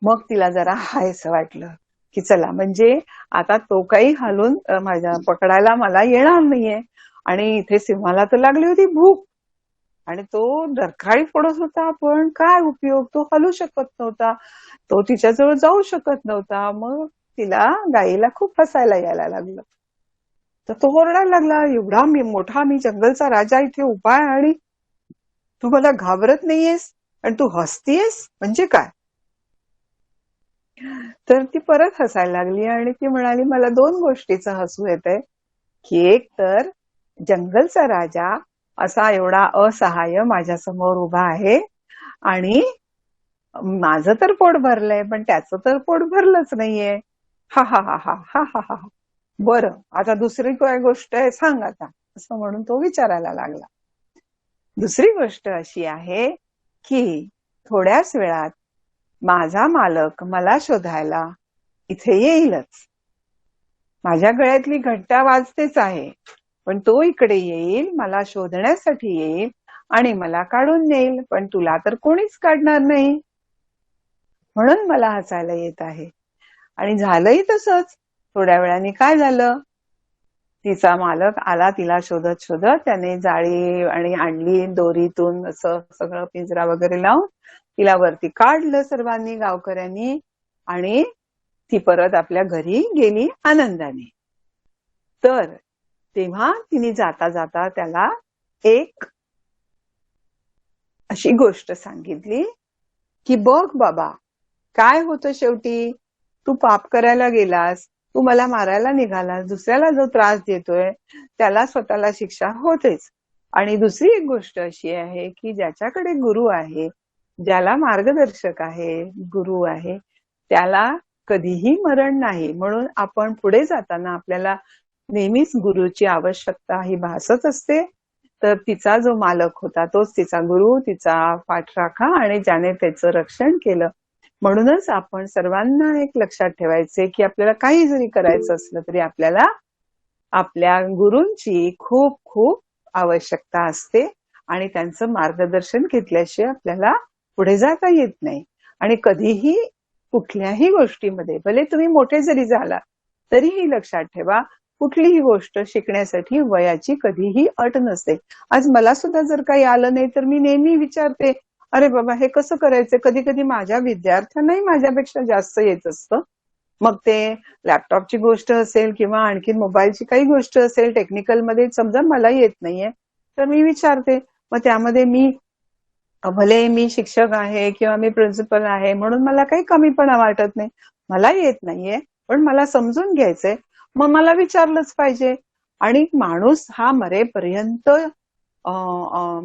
S4: मग तिला जरा हायसं वाटलं की चला, म्हणजे आता तो काही हलून माझ्या पकडायला मला येणार नाहीये. आणि इथे सिंहाला तर लागली होती भूक आणि तो डरकाळी फोडत होता, पण काय उपयोग, तो हलू शकत नव्हता, तो तिच्याजवळ जाऊ शकत नव्हता. मग तिला गाईला खूप हसायला यायला लागलं. तर तो ओरडायला लागला, एवढा मोठा मी जंगलचा राजा इथे उभा आहे आणि तू मला घाबरत नाहीयेस आणि तू हसतीयस, म्हणजे काय. तर ती परत हसायला लागली आणि ती म्हणाली, मला 2 गोष्टीचं हसू येतंय की एक तर जंगलचा राजा असा एवढा असहाय्य माझ्या समोर उभा आहे आणि माझं तर पोट भरलंय पण त्याचं तर पोट भरलंच नाहीये. हा हा हा हा हा हा हा. बरं, आता दुसरी काय गोष्ट आहे सांग आता, असं म्हणून तो विचारायला लागला. दुसरी गोष्ट अशी आहे की थोड्याच वेळात माझा मालक मला शोधायला इथे येईलच. माझ्या गळ्यातली घंटा वाजतेच आहे, पण तो इकडे येईल, मला शोधण्यासाठी येईल आणि मला काढून नेईल, पण तुला तर कोणीच काढणार नाही, म्हणून मला हसायला येत आहे. आणि झालंही तसंच. थोड्या वेळाने काय झालं, तिचा मालक आला तिला शोधत शोधत. त्याने जाळी आणि आणली दोरीतून, असं सगळं पिंजरा वगैरे लावून तिला वरती काढलं सर्वांनी, गावकऱ्यांनी, आणि ती परत आपल्या घरी गेली आनंदाने. तर तेव्हा तिने जाता जाता त्याला एक अशी गोष्ट सांगितली की बघ बाबा, काय होतं शेवटी, तू पाप करायला गेलास, तू मला मारायला निघालास, दुसऱ्याला जो त्रास देतोय त्याला स्वतःला शिक्षा होतेच. आणि दुसरी एक गोष्ट अशी आहे की ज्याच्याकडे गुरु आहे, ज्याला मार्गदर्शक आहे, गुरु आहे, त्याला कधीही मरण नाही. म्हणून आपण पुढे जाताना आपल्याला नेहमीच गुरुची आवश्यकता ही भासत असते. तर तिचा जो मालक होता तोच तिचा गुरु, तिचा पाठराखा, आणि ज्याने त्याचं रक्षण केलं. म्हणूनच आपण सर्वांना एक लक्षात ठेवायचे की आपल्याला काही जरी करायचं असलं तरी आपल्याला आपल्या गुरूंची खूप खूप आवश्यकता असते, आणि त्यांचं मार्गदर्शन घेतल्याशिवाय आपल्याला पुढे जाता येत नाही. आणि कधीही कुठल्याही गोष्टीमध्ये, भले तुम्ही मोठे जरी झाला तरीही लक्षात ठेवा, कुठलीही गोष्ट शिकण्यासाठी वयाची कधीही अट नसते. आज मला सुद्धा जर काही आलं नाही तर मी नेहमी विचारते, अरे बाबा हे कसं करायचं. कधी कधी माझ्या विद्यार्थ्यांनाही माझ्यापेक्षा जास्त येत असतं. मग ते लॅपटॉपची गोष्ट असेल किंवा आणखी मोबाईलची काही गोष्ट असेल, टेक्निकल मध्ये समजा मला येत नाहीये तर मी विचारते. मग त्यामध्ये भले मी शिक्षक आहे किंवा मी प्रिन्सिपल आहे म्हणून मला काही कमीपणा वाटत नाही. मला येत नाहीये पण मला समजून घ्यायचंय, मग मला विचारलंच पाहिजे. आणि माणूस हा मरेपर्यंत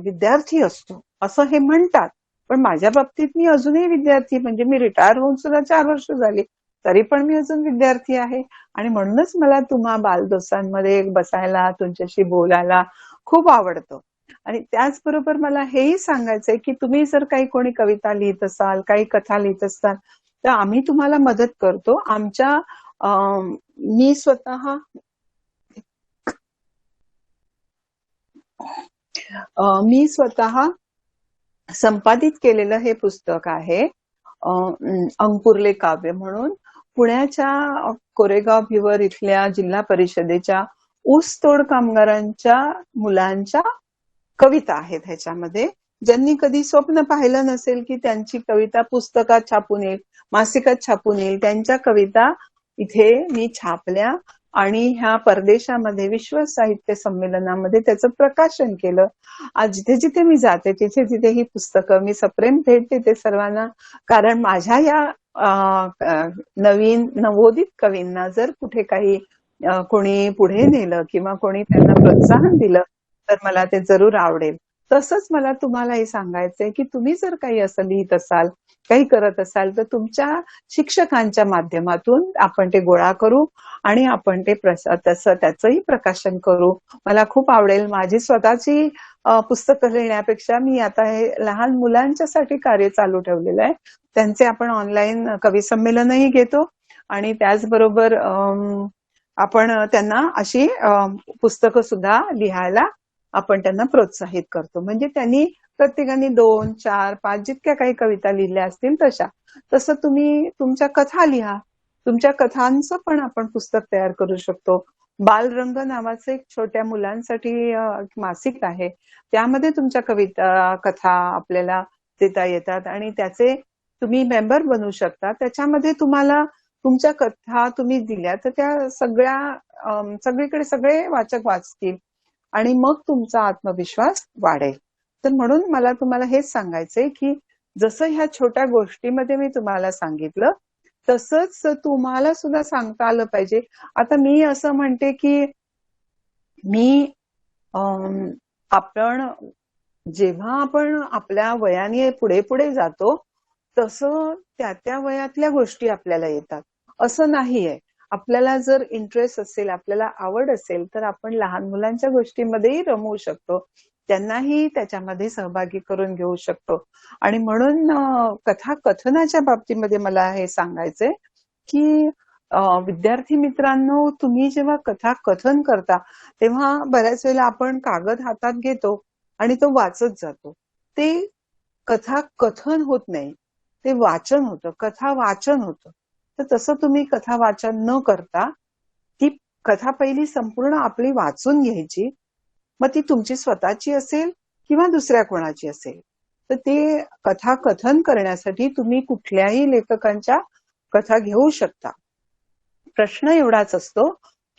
S4: विद्यार्थी असतो असं हे म्हणतात. पण माझ्या बाबतीत मी अजूनही विद्यार्थी, म्हणजे मी रिटायर होऊन सुद्धा 4 वर्ष झाली, तरी पण मी अजून विद्यार्थी आहे. आणि म्हणूनच मला तुम्हा बालदोस्तांमध्ये बसायला, तुमच्याशी बोलायला खूप आवडतं. आणि त्याचबरोबर मला हेही सांगायचंय की तुम्ही जर काही कोणी कविता लिहित असाल, काही कथा लिहित असाल, तर आम्ही तुम्हाला मदत करतो. मी स्वतः संपादित केलेलं हे पुस्तक आहे, अंकुरले काव्य म्हणून. पुण्याच्या कोरेगाव भिवर इथल्या जिल्हा परिषदेच्या ऊसतोड कामगारांच्या मुलांच्या कविता आहेत ह्याच्यामध्ये. ज्यांनी कधी स्वप्न पाहिलं नसेल की त्यांची कविता पुस्तकात छापून येईल, मासिकात छापून येईल, त्यांच्या कविता इथे मी छापल्या आणि ह्या परदेशामध्ये विश्व साहित्य संमेलनामध्ये त्याचं प्रकाशन केलं. आज जिथे जिथे मी जाते तिथे तिथे ही पुस्तकं मी सप्रेम भेट देते सर्वांना. कारण माझ्या या नवीन नवोदित कवींना जर कुठे काही कोणी पुढे नेलं किंवा कोणी त्यांना प्रोत्साहन दिलं तर मला ते जरूर आवडेल. तसंच मला तुम्हालाही सांगायचंय की तुम्ही जर काही असं लिहित असाल, काही करत असाल, तर तुमच्या शिक्षकांच्या माध्यमातून आपण ते गोळा करू आणि आपण ते त्याचंही प्रकाशन करू. मला खूप आवडेल. माझी स्वतःची पुस्तकं लिहिण्यापेक्षा मी आता हे लहान मुलांच्यासाठी कार्य चालू ठेवलेलं आहे. त्यांचे आपण ऑनलाईन कवी संमेलनही घेतो आणि त्याचबरोबर आपण त्यांना अशी पुस्तकं सुद्धा लिहायला आपण त्यांना प्रोत्साहित करतो. म्हणजे त्यांनी प्रत्येकाने 2, 4, 5 जितक्या काही कविता लिहिल्या असतील तशा. तसं तुम्ही तुमच्या कथा लिहा. तुमच्या कथांचं पण आपण पुस्तक तयार करू शकतो. बालरंग नावाचं एक छोट्या मुलांसाठी मासिक आहे. त्यामध्ये तुमच्या कविता, कथा आपल्याला देता येतात आणि त्याचे तुम्ही मेंबर बनू शकता. त्याच्यामध्ये तुम्हाला तुमच्या कथा तुम्ही दिल्या तर त्या सगळीकडे सगळे वाचक वाचतील आणि मग तुमचा आत्मविश्वास वाढेल. तर म्हणून मला तुम्हाला हेच सांगायचंय की जसं ह्या छोट्या गोष्टीमध्ये मी तुम्हाला सांगितलं तसंच तुम्हाला सुद्धा सांगता आलं पाहिजे. आता मी असं म्हणते की जेव्हा आपण आपल्या वयाने पुढे पुढे जातो तसं त्या वयातल्या गोष्टी आपल्याला येतात असं नाहीये. आपल्याला जर इंटरेस्ट असेल, आपल्याला आवड असेल, तर आपण लहान मुलांच्या गोष्टीमध्येही रमवू शकतो, त्यांनाही त्याच्यामध्ये सहभागी करून घेऊ शकतो. आणि म्हणून कथा कथनाच्या बाबतीमध्ये मला हे सांगायचंय की विद्यार्थी मित्रांनो, तुम्ही जेव्हा कथा कथन करता तेव्हा बऱ्याच वेळेला आपण कागद हातात घेतो आणि तो वाचत जातो. ते कथा कथन होत नाही, ते वाचन होतं, कथा वाचन होतं. तर तसं तुम्ही कथा वाचन न करता ती कथा पहिली संपूर्ण आपली वाचून घ्यायची, मग ती तुमची स्वतःची असेल किंवा दुसऱ्या कोणाची असेल. तर ते कथा कथन करण्यासाठी तुम्ही कुठल्याही लेखकांच्या कथा घेऊ शकता. प्रश्न एवढाच असतो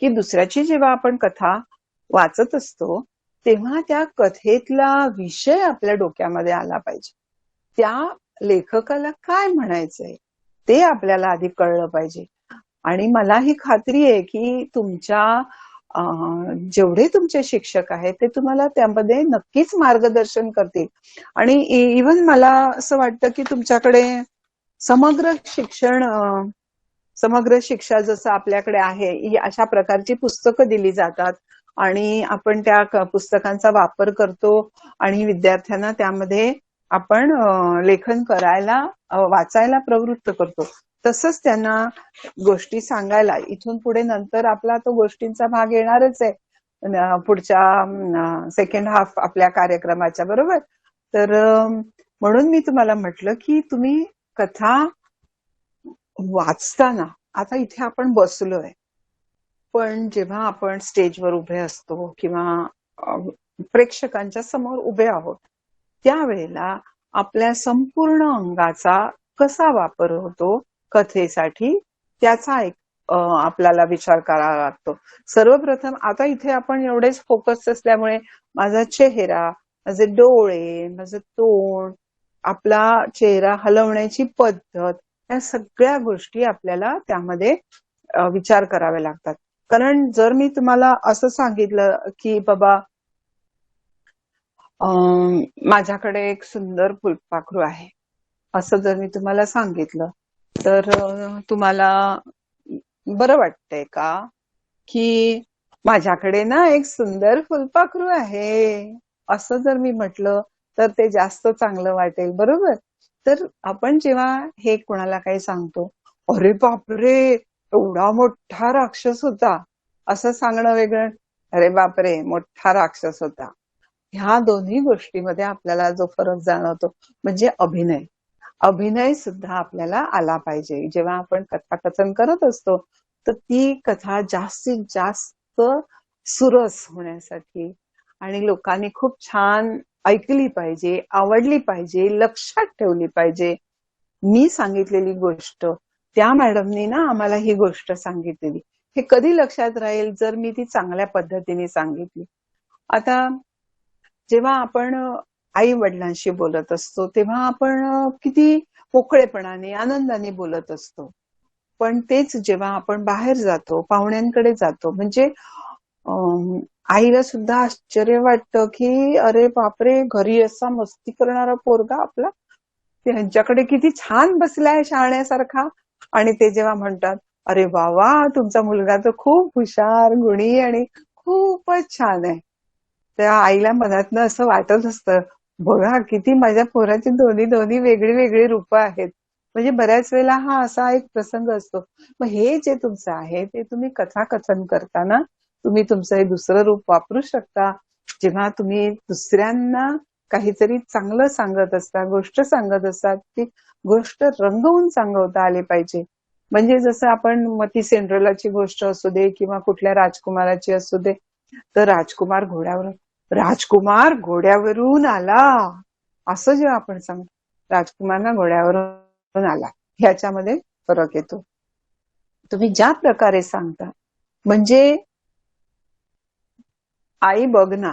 S4: की दुसऱ्याची जेव्हा आपण कथा वाचत असतो तेव्हा त्या कथेतला विषय आपल्या डोक्यामध्ये आला पाहिजे. त्या लेखकाला काय म्हणायचंय ते आपल्याला आधी कळलं पाहिजे. आणि मला ही खात्री आहे की तुमच्या जेवढे तुमचे शिक्षक आहेत ते तुम्हाला त्यामध्ये नक्कीच मार्गदर्शन करतील. आणि इव्हन मला असं वाटतं की तुमच्याकडे समग्र शिक्षण समग्र शिक्षा जसं आपल्याकडे आहे, अशा प्रकारची पुस्तकं दिली जातात आणि आपण त्या पुस्तकांचा वापर करतो आणि विद्यार्थ्यांना त्यामध्ये आपण लेखन करायला वाचायला प्रवृत्त करतो. तसंच त्यांना गोष्टी सांगायला इथून पुढे नंतर आपला तो गोष्टींचा भाग येणारच आहे पुढच्या सेकंड हाफ आपल्या कार्यक्रमाच्या, बरोबर. तर म्हणून मी तुम्हाला म्हटलं की तुम्ही कथा वाचताना, आता इथे आपण बसलोय, पण जेव्हा आपण स्टेजवर उभे असतो किंवा प्रेक्षकांच्या समोर उभे आहोत त्यावेळेला आपल्या संपूर्ण अंगाचा कसा वापर होतो कथेसाठी त्याचा एक आपल्याला विचार करावा लागतो. सर्वप्रथम आता इथे आपण एवढेच फोकस असल्यामुळे माझा चेहरा, माझे डोळे, माझं तोंड, आपला चेहरा हलवण्याची पद्धत, या सगळ्या गोष्टी आपल्याला त्यामध्ये विचार करावे लागतात. कारण जर मी तुम्हाला असं सांगितलं की बाबा माझ्याकडे एक सुंदर फुलपाखरू आहे, असं जर मी तुम्हाला सांगितलं तर तुम्हाला बरं वाटतंय का की माझ्याकडे ना एक सुंदर फुलपाखरू आहे असं जर मी म्हटलं तर ते जास्त चांगलं वाटेल, बरोबर. तर आपण जेव्हा हे कोणाला काही सांगतो, अरे बापरे एवढा मोठा राक्षस होता, असं सांगणं वेगळं, अरे बापरे मोठा राक्षस होता, ह्या दोन्ही गोष्टीमध्ये आपल्याला जो फरक जाणवतो म्हणजे अभिनय. अभिनय सुद्धा आपल्याला आला पाहिजे. जेव्हा आपण कथाकथन करत असतो तर ती कथा जास्तीत जास्त सुरस होण्यासाठी आणि लोकांनी खूप छान ऐकली पाहिजे, आवडली पाहिजे, लक्षात ठेवली पाहिजे. मी सांगितलेली गोष्ट, त्या मॅडमनी ना आम्हाला ही गोष्ट सांगितलेली, हे कधी लक्षात राहील जर मी ती चांगल्या पद्धतीने सांगितली. आता जेव्हा आपण आई वडिलांशी बोलत असतो तेव्हा आपण किती मोकळेपणाने आनंदाने बोलत असतो, पण तेच जेव्हा आपण बाहेर जातो, पाहुण्यांकडे जातो, म्हणजे आईला सुद्धा आश्चर्य वाटतं की अरे बापरे घरी असा मस्ती करणारा पोरगा आपला त्यांच्याकडे किती छान बसलाय शहाण्यासारखा. आणि ते जेव्हा म्हणतात अरे वा वा तुमचा मुलगा तर खूप हुशार, गुणी आणि खूपच छान आहे, त्या आईला मनातनं असं वाटत असतं बघा किती माझ्या पोराची दोन्ही दोन्ही वेगळी वेगळी रूप आहेत. म्हणजे बऱ्याच वेळेला हा असा एक प्रसंग असतो. मग हे जे तुमचं आहे ते तुम्ही कथाकथन करताना तुम्ही तुमचं हे दुसरं रूप वापरू शकता. जेव्हा तुम्ही दुसऱ्यांना काहीतरी चांगलं सांगत असता, गोष्ट सांगत असतात, ती गोष्ट रंगवून सांगवता आली पाहिजे. म्हणजे जसं आपण मती सेंड्रेलाची गोष्ट असू दे किंवा कुठल्या राजकुमाराची असू दे, तर राजकुमार घोड्यावरून आला असं जेव्हा आपण सांगतो, राजकुमार ना घोड्यावरून आला, ह्याच्यामध्ये फरक येतो. तुम्ही ज्या प्रकारे सांगता, म्हणजे आई बघ ना,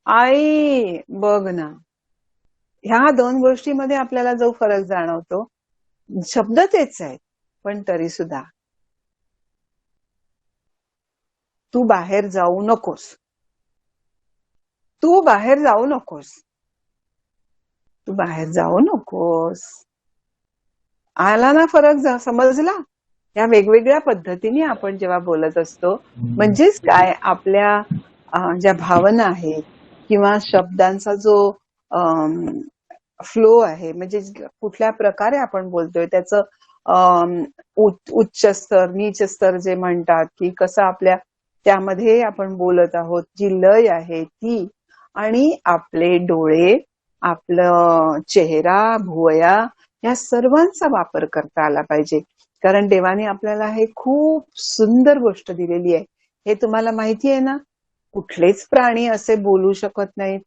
S4: आई बघ ना, ह्या दोन गोष्टीमध्ये आपल्याला जो फरक जाणवतो, शब्द तेच आहेत पण तरी सुद्धा तू बाहेर जाऊ नकोस, तू बाहेर जाऊ नकोस, तू बाहेर जाऊ नकोस, आला ना फरक, समजला. या वेगवेगळ्या पद्धतीने आपण जेव्हा बोलत असतो, म्हणजेच काय, आपल्या ज्या भावना आहेत किंवा शब्दांचा जो फ्लो आहे, म्हणजे कुठल्या प्रकारे आपण बोलतोय त्याचं उच्च स्तर नीच स्तर जे म्हणतात, की कसं आपल्या त्यामध्ये आपण बोलत आहोत, जी लय आहे ती, आणि आपले डोळे, आपलं चेहरा, भुवया, या सर्वांचा वापर करता आला पाहिजे. कारण देवाने आपल्याला हे खूप सुंदर गोष्ट दिलेली आहे. हे तुम्हाला माहिती आहे ना, कुठलेच प्राणी असे बोलू शकत नाहीत,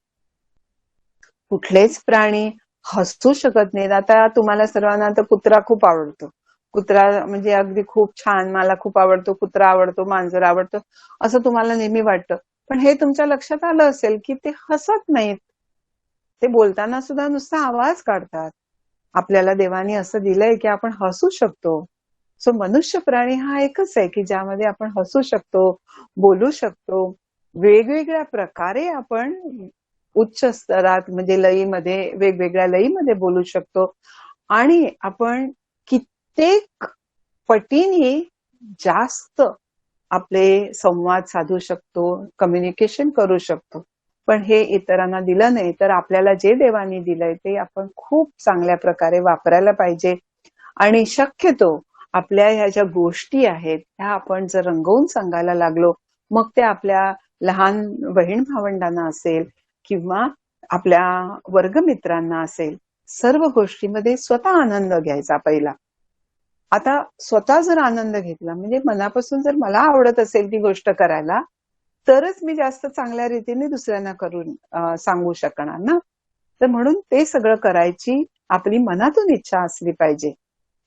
S4: कुठलेच प्राणी हसू शकत नाहीत. आता तुम्हाला सर्वांना तर कुत्रा खूप आवडतो, कुत्रा म्हणजे अगदी खूप छान, मला खूप आवडतो, कुत्रा आवडतो, मांजर आवडतो, असं तुम्हाला नेहमी वाटतं. पण हे तुमच्या लक्षात आलं असेल की ते हसत नाहीत, ते बोलताना सुद्धा नुसता आवाज काढतात. आपल्याला देवाने असं दिलंय की आपण हसू शकतो. सो मनुष्य प्राणी हा एकच आहे की ज्यामध्ये आपण हसू शकतो, बोलू शकतो, वेगवेगळ्या प्रकारे आपण उच्च स्तरात म्हणजे लयीमध्ये, वेगवेगळ्या लयीमध्ये बोलू शकतो, आणि आपण कित्येक पटीने जास्त आपले संवाद साधू शकतो, कम्युनिकेशन करू शकतो. पण हे इतरांना दिलं नाही, तर आपल्याला जे देवानी दिलंय ते आपण खूप चांगल्या प्रकारे वापरायला पाहिजे. आणि शक्यतो आपल्या ह्या ज्या गोष्टी आहेत ह्या आपण जर रंगवून सांगायला लागलो, मग ते आपल्या लहान बहीण भावंडांना असेल किंवा आपल्या वर्गमित्रांना असेल, सर्व गोष्टीमध्ये स्वतः आनंद घ्यायचा पहिला. आता स्वतः जर आनंद घेतला, म्हणजे मनापासून जर मला आवडत असेल ती गोष्ट करायला, तरच मी जास्त चांगल्या रीतीने दुसऱ्यांना करून सांगू शकणार ना. तर म्हणून ते सगळं करायची आपली मनातून इच्छा असली पाहिजे.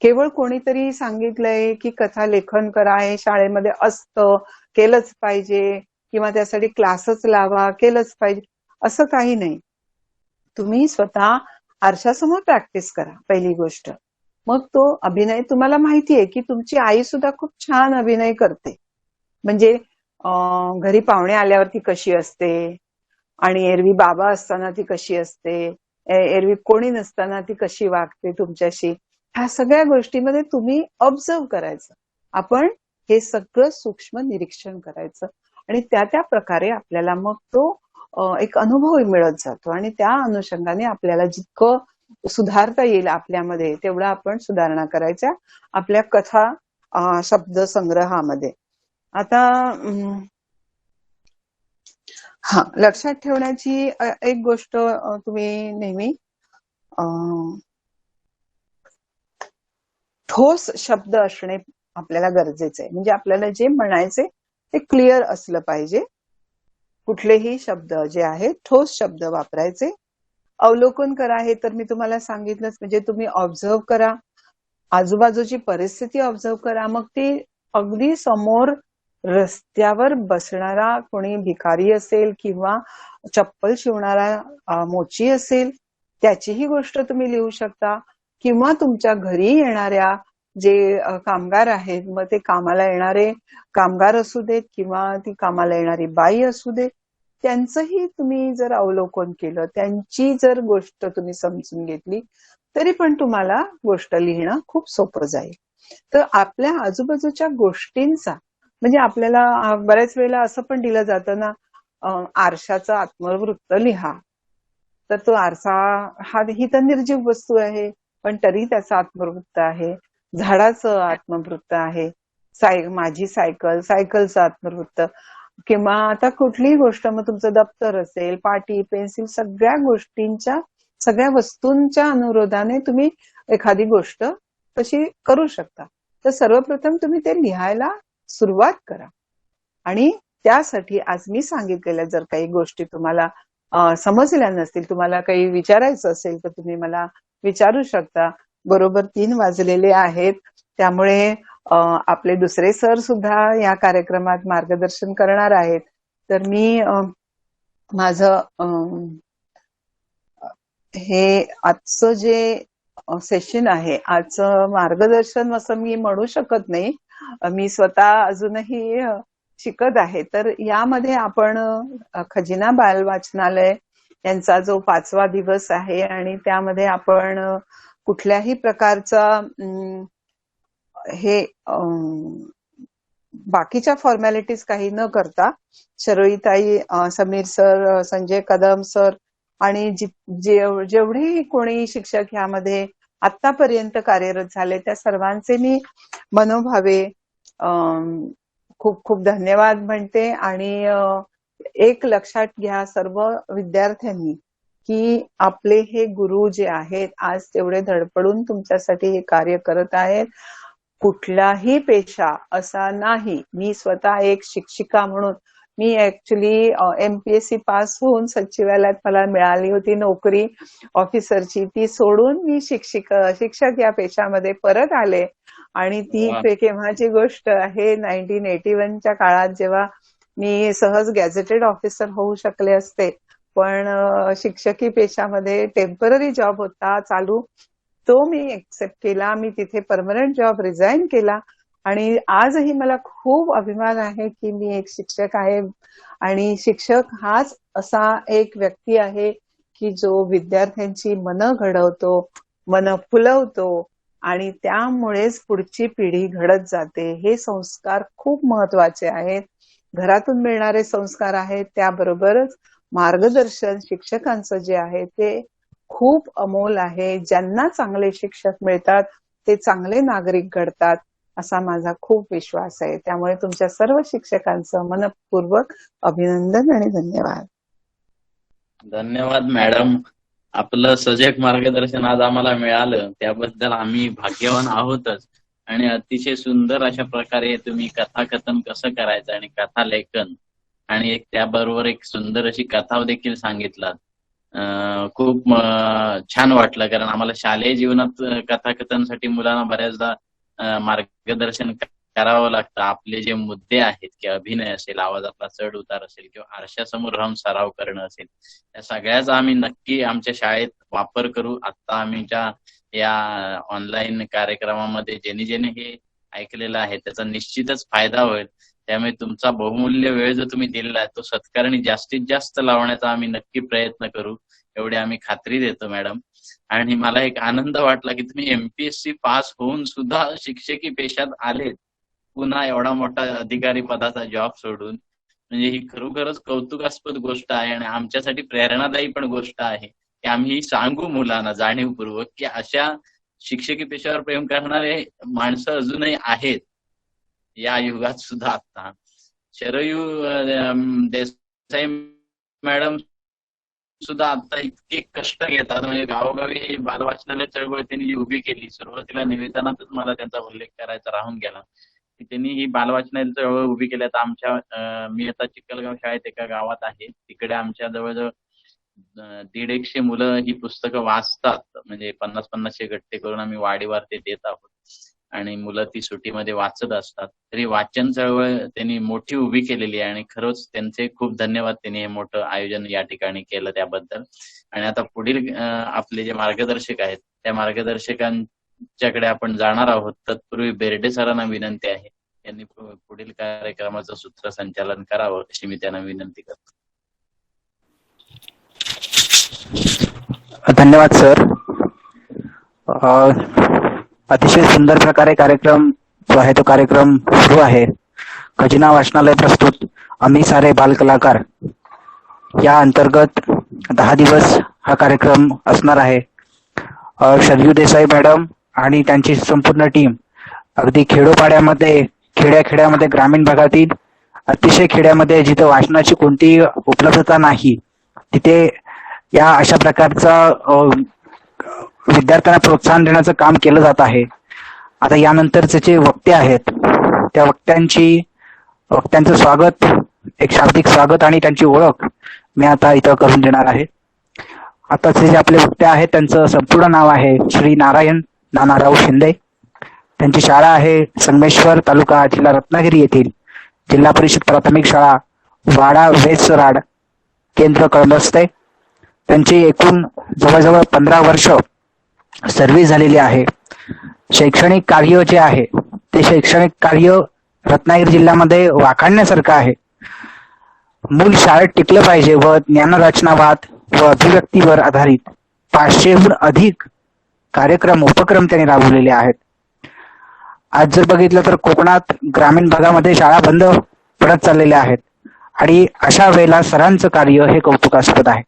S4: केवळ कोणीतरी सांगितलंय की कथा लेखन करा, हे शाळेमध्ये असतं, केलंच पाहिजे, किंवा त्यासाठी क्लासच लावा, केलंच पाहिजे, असं काही नाही. तुम्ही स्वतः आरशासमोर प्रॅक्टिस करा पहिली गोष्ट. मग तो अभिनय, तुम्हाला माहितीये की तुमची आई सुद्धा खूप छान अभिनय करते. म्हणजे घरी पाहुणे आल्यावर ती कशी असते, आणि एरवी बाबा असताना ती कशी असते, एरवी कोणी नसताना ती कशी वागते तुमच्याशी, ह्या सगळ्या गोष्टीमध्ये तुम्ही ऑब्झर्व करायचं. आपण हे सगळं सूक्ष्म निरीक्षण करायचं, आणि त्या प्रकारे आपल्याला मग तो एक अनुभव मिळत जातो, आणि त्या अनुषंगाने आपल्याला जितकं सुधारता येईल आपल्यामध्ये तेवढं आपण सुधारणा करायच्या आपल्या कथा शब्द संग्रहामध्ये. आता हा लक्षात ठेवण्याची एक गोष्ट तुम्ही नेहमी ठोस शब्द असणे आपल्याला गरजेचे आहे. म्हणजे आपल्याला जे म्हणायचे ते क्लिअर असलं पाहिजे. कुठलेही शब्द जे आहेत ठोस शब्द वापरायचे. अवलोकन करा, हे तर मी तुम्हाला सांगितलंच. म्हणजे तुम्ही ऑब्झर्व करा, आजूबाजूची परिस्थिती ऑब्झर्व करा. मग ती अगदी समोर रस्त्यावर बसणारा कोणी भिकारी असेल किंवा चप्पल शिवणारा मोची असेल, त्याचीही गोष्ट तुम्ही लिहू शकता. किंवा तुमच्या घरी येणाऱ्या जे कामगार आहेत, मग ते कामाला येणारे कामगार असू देत किंवा ती कामाला येणारी बाई असू देत, त्यांचंही तुम्ही जर अवलोकन केलं, त्यांची जर गोष्ट तुम्ही समजून घेतली, तरी पण तुम्हाला गोष्ट लिहिणं खूप सोपं जाईल. तर आपल्या आजूबाजूच्या गोष्टींचा, म्हणजे आपल्याला बऱ्याच वेळेला असं पण दिलं जातं ना, आरशाचं आत्मवृत्त लिहा. तर तो आरसा ही तर निर्जीव वस्तू आहे, पण तरी त्याचं आत्मवृत्त आहे. झाडाचं आत्मवृत्त आहे. माझी सायकलचं आत्मवृत्त, किंवा आता कुठलीही गोष्ट, मग तुमचं दप्तर असेल, पाटी, पेन्सिल, सगळ्या गोष्टींच्या, सगळ्या वस्तूंच्या अनुरोधाने तुम्ही एखादी गोष्ट तशी करू शकता. तर सर्वप्रथम तुम्ही ते लिहायला सुरुवात करा. आणि त्यासाठी आज मी सांगितलेल्या जर काही गोष्टी तुम्हाला समजल्या नसतील, तुम्हाला काही विचारायचं असेल, तर तुम्ही मला विचारू शकता. बरोबर 3 वाजलेले आहेत, त्यामुळे आपले दुसरे सर सुद्धा या कार्यक्रमात मार्गदर्शन करणार आहेत. तर मी माझं हे आजचं जे सेशन आहे, आजचं मार्गदर्शन असं मी म्हणू शकत नाही. मी स्वतः अजूनही शिकत आहे. तर यामध्ये आपण खजिना बाल वाचनालय यांचा जो 5वा दिवस आहे, आणि त्यामध्ये आपण कुठल्याही प्रकारचा हे बाकीच्या फॉर्मॅलिटीज काही न करता शरोईताई, समीर सर, संजय कदम सर आणि जेवढे कोणी शिक्षक ह्यामध्ये आतापर्यंत कार्यरत झाले त्या सर्वांचे मी मनोभावे खूप खूप धन्यवाद म्हणते. आणि एक लक्षात घ्या सर्व विद्यार्थ्यांनी की आपले हे गुरु जे आहेत आज तेवढे धडपडून तुमच्यासाठी हे कार्य करत आहेत. कुठलाही पेशा असा नाही. मी स्वतः एक शिक्षिका म्हणून मी ऍक्च्युली MPSC पास होऊन सचिवालयात मला मिळाली होती नोकरी ऑफिसरची, ती सोडून मी शिक्षक या पेशामध्ये परत आले. आणि ती केव्हाची गोष्ट आहे, 1981च्या काळात जेव्हा मी सहज गॅझेटेड ऑफिसर होऊ शकले असते, पण शिक्षकी पेशामध्ये टेम्पररी जॉब होता चालू, तो मी एक्सेप्ट केला. मी तिथे परमनंट जॉब रिझाईन केला आणि आजही मला खूप अभिमान आहे की मी एक शिक्षक आहे. आणि शिक्षक हाच असा एक व्यक्ती आहे की जो विद्यार्थ्यांची मनं घडवतो, मनं फुलवतो आणि त्यामुळेच पुढची पिढी घडत जाते. हे संस्कार खूप महत्वाचे आहेत. घरातून मिळणारे संस्कार आहेत, त्याबरोबरच मार्गदर्शन शिक्षकांचं जे आहे ते खूप अमोल आहे. ज्यांना चांगले शिक्षक मिळतात ते चांगले नागरिक घडतात असा माझा खूप विश्वास आहे. त्यामुळे तुमच्या सर्व शिक्षकांचं मनपूर्वक अभिनंदन आणि धन्यवाद.
S5: धन्यवाद मॅडम. आपलं सजग मार्गदर्शन आज आम्हाला मिळालं त्याबद्दल आम्ही भाग्यवान आहोतच. आणि अतिशय सुंदर अशा प्रकारे तुम्ही कथाकथन कसं करायचं आणि कथा लेखन आणि एक त्याबरोबर एक सुंदर अशी कथा देखील सांगितलात. खूप छान वाटलं, कारण आम्हाला शालेय जीवनात कथाकथनसाठी मुलांना बऱ्याचदा मार्गदर्शन करावं लागतं. आपले जे मुद्दे आहेत की अभिनय असेल, आवाजातला चढ उतार असेल किंवा आरशासमोर राहून सराव करणं असेल, या सगळ्याचा आम्ही नक्की आमच्या शाळेत वापर करू. आता आम्हीच्या या ऑनलाईन कार्यक्रमामध्ये ज्यांनी ज्यांनी हे ऐकलेलं आहे त्याचा निश्चितच फायदा होईल. त्यामुळे तुमचा बहुमूल्य वेळ जो तुम्ही दिलेला तो सत्कारणी जास्तीत जास्त लावण्याचा आम्ही नक्की प्रयत्न करू, एवढी आम्ही खात्री देतो मॅडम. आणि मला एक आनंद वाटला की तुम्ही MPSC पास होऊन सुद्धा शिक्षकी पेशात आलेत, पुन्हा एवढा मोठा अधिकारी पदाचा जॉब सोडून. म्हणजे ही खरोखरच कौतुकास्पद गोष्ट आहे आणि आमच्यासाठी प्रेरणादायी पण गोष्ट आहे की आम्ही सांगू मुलांना जाणीवपूर्वक की अशा शिक्षकी पेशावर प्रेम करणारे माणसं अजूनही आहेत या युगात सुद्धा. आता शरयू देसाई मॅडम सुद्धा आता इतके कष्ट घेतात, म्हणजे गावोगावी बालवाचनालय चळवळ त्यांनी उभी केली. सुरुवातीला निवेदनातच मला त्यांचा उल्लेख करायचा राहून गेला की त्यांनी ही बालवाचनालय चळवळ उभी केली. आता आमच्या मी आता चिखलगाव शाळेत एका गावात आहे, तिकडे आमच्या जवळजवळ 150 मुलं ही पुस्तकं वाचतात. म्हणजे 50-50 गट्टे करून आम्ही वाडीवार ते देत आहोत आणि मुलं ती सुट्टीमध्ये वाचत असतात. तरी वाचन चळवळ त्यांनी मोठी उभी केलेली आहे आणि खरंच त्यांचे खूप धन्यवाद. त्यांनी हे मोठं आयोजन या ठिकाणी केलं त्याबद्दल. आणि आता पुढील आपले जे मार्गदर्शक आहेत त्या मार्गदर्शकांच्याकडे आपण जाणार आहोत. तत्पूर्वी बेर्डे सरांना विनंती आहे, यांनी पुढील कार्यक्रमाचं सूत्रसंचालन करावं अशी मी त्यांना विनंती करतो.
S2: धन्यवाद सर. अतिशय सुंदर प्रकारे कार्यक्रम जो आहे तो कार्यक्रम सुरू आहे. खजिना वाचनालय प्रस्तुत आम्ही सारे बालकलाकार या अंतर्गत 10 दिवस हा कार्यक्रम असणार आहे. शरयू देसाई मॅडम आणि त्यांची संपूर्ण टीम अगदी खेडोपाड्यामध्ये, खेड्यामध्ये, ग्रामीण भागातील अतिशय खेड्यामध्ये जिथे वाचनाची कोणती उपलब्धता नाही तिथे या अशा प्रकारचा विद्यार्थ्यांना प्रोत्साहन देण्याचं काम केलं जात आहे. आता यानंतरचे जे वक्ते आहेत त्या वक्त्यांचं स्वागत, एक शाब्दिक स्वागत आणि त्यांची ओळख मी आता इथं करून देणार आहे. आताचे जे आपले वक्ते आहेत त्यांचं संपूर्ण नाव आहे श्री नारायण नानाराव शिंदे. त्यांची शाळा आहे संगमेश्वर तालुका जिल्हा रत्नागिरी येथील जिल्हा परिषद प्राथमिक शाळा वाडा वेसराड केंद्र कळंबस्ते. त्यांची एकूण जवळजवळ 15 वर्ष सर्व्हिस झालेली आहे. शैक्षणिक कार्य जे आहे ते शैक्षणिक कार्य रत्नागिरी जिल्ह्यामध्ये वाखाणण्यासारखं आहे. मूल शाळेत टिकलं पाहिजे व ज्ञानरचनावाद व अभिव्यक्तीवर आधारित 500हून अधिक कार्यक्रम उपक्रम त्यांनी राबवलेले आहेत. आज जर बघितलं तर कोकणात ग्रामीण भागामध्ये शाळा बंद पडत चाललेल्या आहेत आणि अशा वेळेला सरांचं कार्य हे कौतुकास्पद आहे.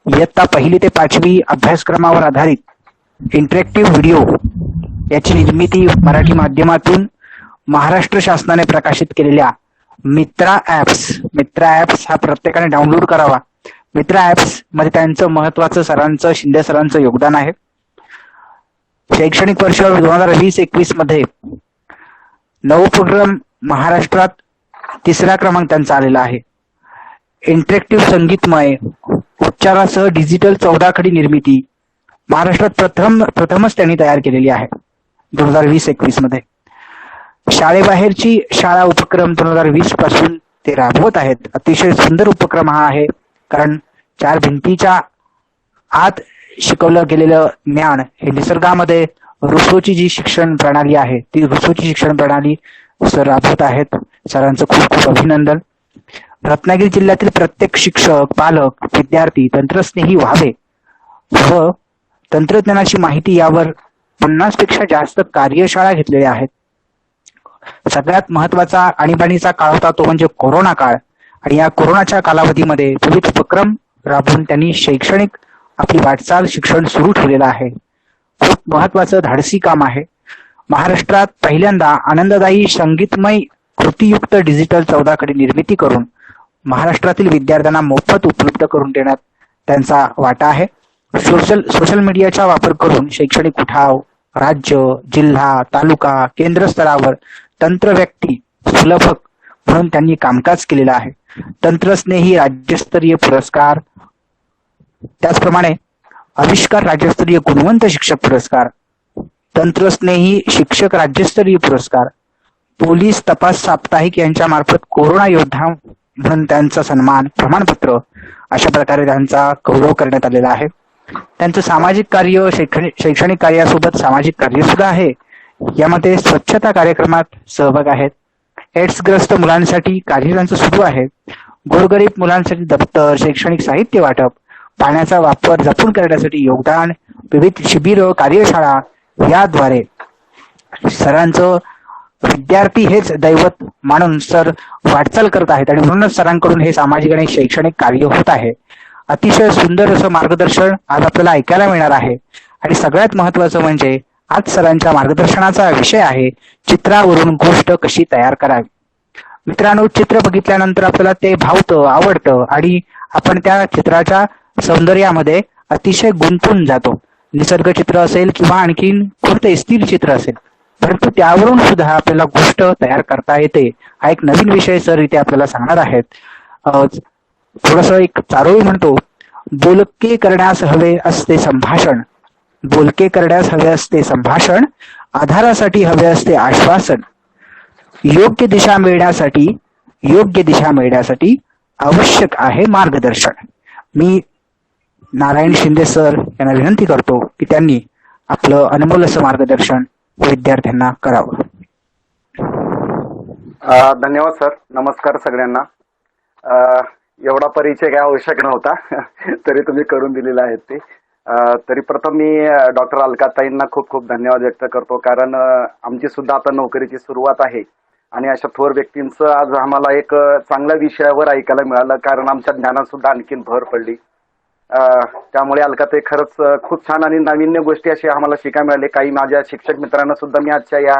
S2: इयत्ता 1ली ते 5वी अभ्यासक्रमावर आधारित इंटरॅक्टिव्ह व्हिडिओ याची निर्मिती मराठी माध्यमातून महाराष्ट्र शासनाने प्रकाशित केलेल्या मित्रा ऍप्स हा प्रत्येकाने डाउनलोड करावा. मित्रा ऍप्स मध्ये त्यांचं महत्वाचं सरांचं शिंदे सरांचं योगदान आहे. शैक्षणिक वर्ष 2020-21 मध्ये नवोपक्रम महाराष्ट्रात 3रा क्रमांक त्यांचा आलेला आहे. इंटरॅक्टिव्ह संगीतमय उच्चारासह डिजिटल 14 खडी निर्मिती महाराष्ट्रात प्रथमच त्यांनी तयार केलेली आहे 2020-21 मध्ये. शाळेबाहेरची शाळा उपक्रम 2020 पासून ते राबवत आहेत. अतिशय सुंदर उपक्रम हा आहे, कारण 4 भिंतीच्या आत शिकवलं गेलेलं ज्ञान हे निसर्गामध्ये रुसोची जी शिक्षण प्रणाली आहे ती रुसोची शिक्षण प्रणाली सर राबवत आहेत. सरांचं खूप खूप अभिनंदन. रत्नागिरी जिल्ह्यातील प्रत्येक शिक्षक, पालक, विद्यार्थी तंत्रस्नेही व्हावे व तंत्रज्ञानाची माहिती यावर 50 पेक्षा जास्त कार्यशाळा घेतलेल्या आहेत. सगळ्यात महत्वाचा आणीबाणीचा काळ होता तो म्हणजे कोरोना काळ, आणि या कोरोनाच्या कालावधीमध्ये विविध उपक्रम राबवून त्यांनी शैक्षणिक आपली वाटचाल शिक्षण सुरू ठेवलेलं आहे. खूप महत्वाचं धाडसी काम आहे. महाराष्ट्रात पहिल्यांदा आनंददायी संगीतमय कृतीयुक्त डिजिटल 14 खडी निर्मिती करून महाराष्ट्रातील विद्यार्थ्यांना मोफत उपलब्ध करून देण्यात त्यांचा वाटा आहे. सोशल मीडियाचा वापर करून शैक्षणिक उठाव राज्य, जिल्हा, तालुका, केंद्र स्तरावर तंत्र व्यक्ती सुलभक म्हणून त्यांनी कामकाज केलेलं आहे. तंत्रस्नेही राज्यस्तरीय पुरस्कार, त्याचप्रमाणे आविष्कार राज्यस्तरीय गुणवंत शिक्षक पुरस्कार, तंत्रस्नेही शिक्षक राज्यस्तरीय पुरस्कार, पोलीस तपास साप्ताहिक यांच्या मार्फत कोरोना योद्धा म्हणून त्यांचा सन्मान, प्रमाणपत्र अशा प्रकारे त्यांचा गौरव करण्यात आलेला आहे. त्यांचं सामाजिक कार्य, शैक्षणिक कार्यासोबत सामाजिक कार्य सुद्धा आहे. यामध्ये स्वच्छता कार्यक्रमात सहभाग आहेत. एड्सग्रस्त मुलांसाठी कार्य त्यांचं सुरू आहे. गोरगरीब मुलांसाठी दप्तर, शैक्षणिक साहित्य वाटप, पाण्याचा वापर जपून करण्यासाठी योगदान, विविध शिबिरं, कार्यशाळा याद्वारे सरांचं विद्यार्थी हेच दैवत मानून सर वाटचाल करत आहेत आणि म्हणूनच सरांकडून हे सामाजिक आणि शैक्षणिक कार्य होत आहे. अतिशय सुंदर असं मार्गदर्शन आज आपल्याला ऐकायला मिळणार आहे. आणि सगळ्यात महत्वाचं म्हणजे आज सरांच्या मार्गदर्शनाचा विषय आहे चित्रावरून गोष्ट कशी तयार करावी. मित्रांनो, चित्र बघितल्यानंतर आपल्याला ते भावतं, आवडतं आणि आपण त्या चित्राच्या सौंदर्यामध्ये अतिशय गुंतून जातो. निसर्ग चित्र असेल किंवा आणखीन कोणतं स्थिर चित्र असेल, परंतु त्यावरून सुद्धा आपल्याला गोष्ट तयार करता येते. हा एक नवीन विषय सर इथे आपल्याला सांगणार आहेत. थोडस एक चारोळी म्हणतो, बोलके करण्यास हवे असते संभाषण, बोलके करण्यास हवे असते संभाषण, आधारासाठी हवे असते आश्वासन, योग्य दिशा मिळण्यासाठी आवश्यक आहे मार्गदर्शन. मी नारायण शिंदे सर यांना विनंती करतो की त्यांनी आपलं अनमोल असं मार्गदर्शन विद्यार्थ्यांना करावं.
S3: धन्यवाद सर. नमस्कार सगळ्यांना. एवढा परिचय काय आवश्यक नव्हता तरी तुम्ही करून दिलेला आहे ते. तरी प्रथम मी डॉक्टर अलकाताईंना खूप खूप धन्यवाद व्यक्त करतो, कारण आमची सुद्धा आता नोकरीची सुरुवात आहे आणि अशा थोर व्यक्तींचं आज आम्हाला एक चांगल्या विषयावर ऐकायला मिळालं, कारण आमच्या ज्ञानात सुद्धा आणखीन भर पडली. त्यामुळे अलकाताई खरंच खूप छान आणि नाविन्य गोष्टी अशी आम्हाला शिकायला मिळाले. काही माझ्या शिक्षक मित्रांना सुद्धा मी आजच्या या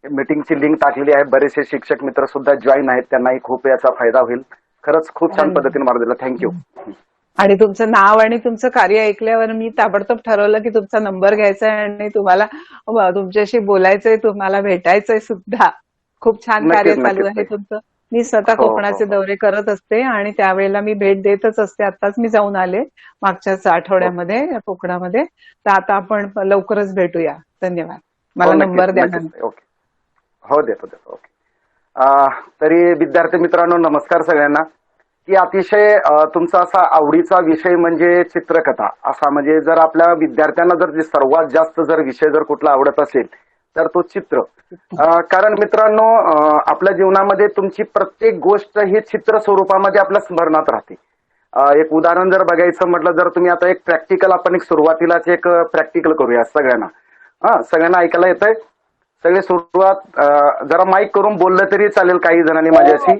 S3: मीटिंगची लिंक टाकलेली आहे. बरेचसे शिक्षक मित्र सुद्धा जॉईन आहेत, त्यांनाही खूप याचा फायदा होईल. खरंच खूप छान पद्धतीने मार्ग दिला. थँक्यू.
S4: आणि तुमचं नाव आणि तुमचं कार्य ऐकल्यावर मी ताबडतोब ठरवलं की तुमचा नंबर घ्यायचा आहे आणि तुम्हाला तुमच्याशी बोलायचंय, तुम्हाला भेटायचंय सुद्धा. खूप छान कार्य चालू आहे तुमचं. मी स्वतः कोकणाचे दौरे करत असते आणि त्यावेळेला मी भेट देतच असते. आताच मी जाऊन आले मागच्याच आठवड्यामध्ये कोकणामध्ये. तर आता आपण लवकरच भेटूया. धन्यवाद. मला नंबर द्या.
S3: ओके, हो देतो. ओके. तरी विद्यार्थी मित्रांनो, नमस्कार सगळ्यांना. की अतिशय तुमचा असा आवडीचा विषय म्हणजे चित्रकथा असा, म्हणजे जर आपल्या विद्यार्थ्यांना जर सर्वात जास्त जर विषय जर कुठला आवडत असेल तर तो चित्र. कारण मित्रांनो, आपल्या जीवनामध्ये तुमची प्रत्येक गोष्ट ही चित्र स्वरूपामध्ये आपल्या स्मरणात राहते. एक उदाहरण जर बघायचं म्हटलं, जर तुम्ही आता एक प्रॅक्टिकल, आपण एक सुरुवातीलाच एक प्रॅक्टिकल करूया सगळ्यांना. हा, सगळ्यांना ऐकायला येतंय? सगळे सुरुवात जरा माईक करून बोललं तरी चालेल काही जणांनी माझ्याशी.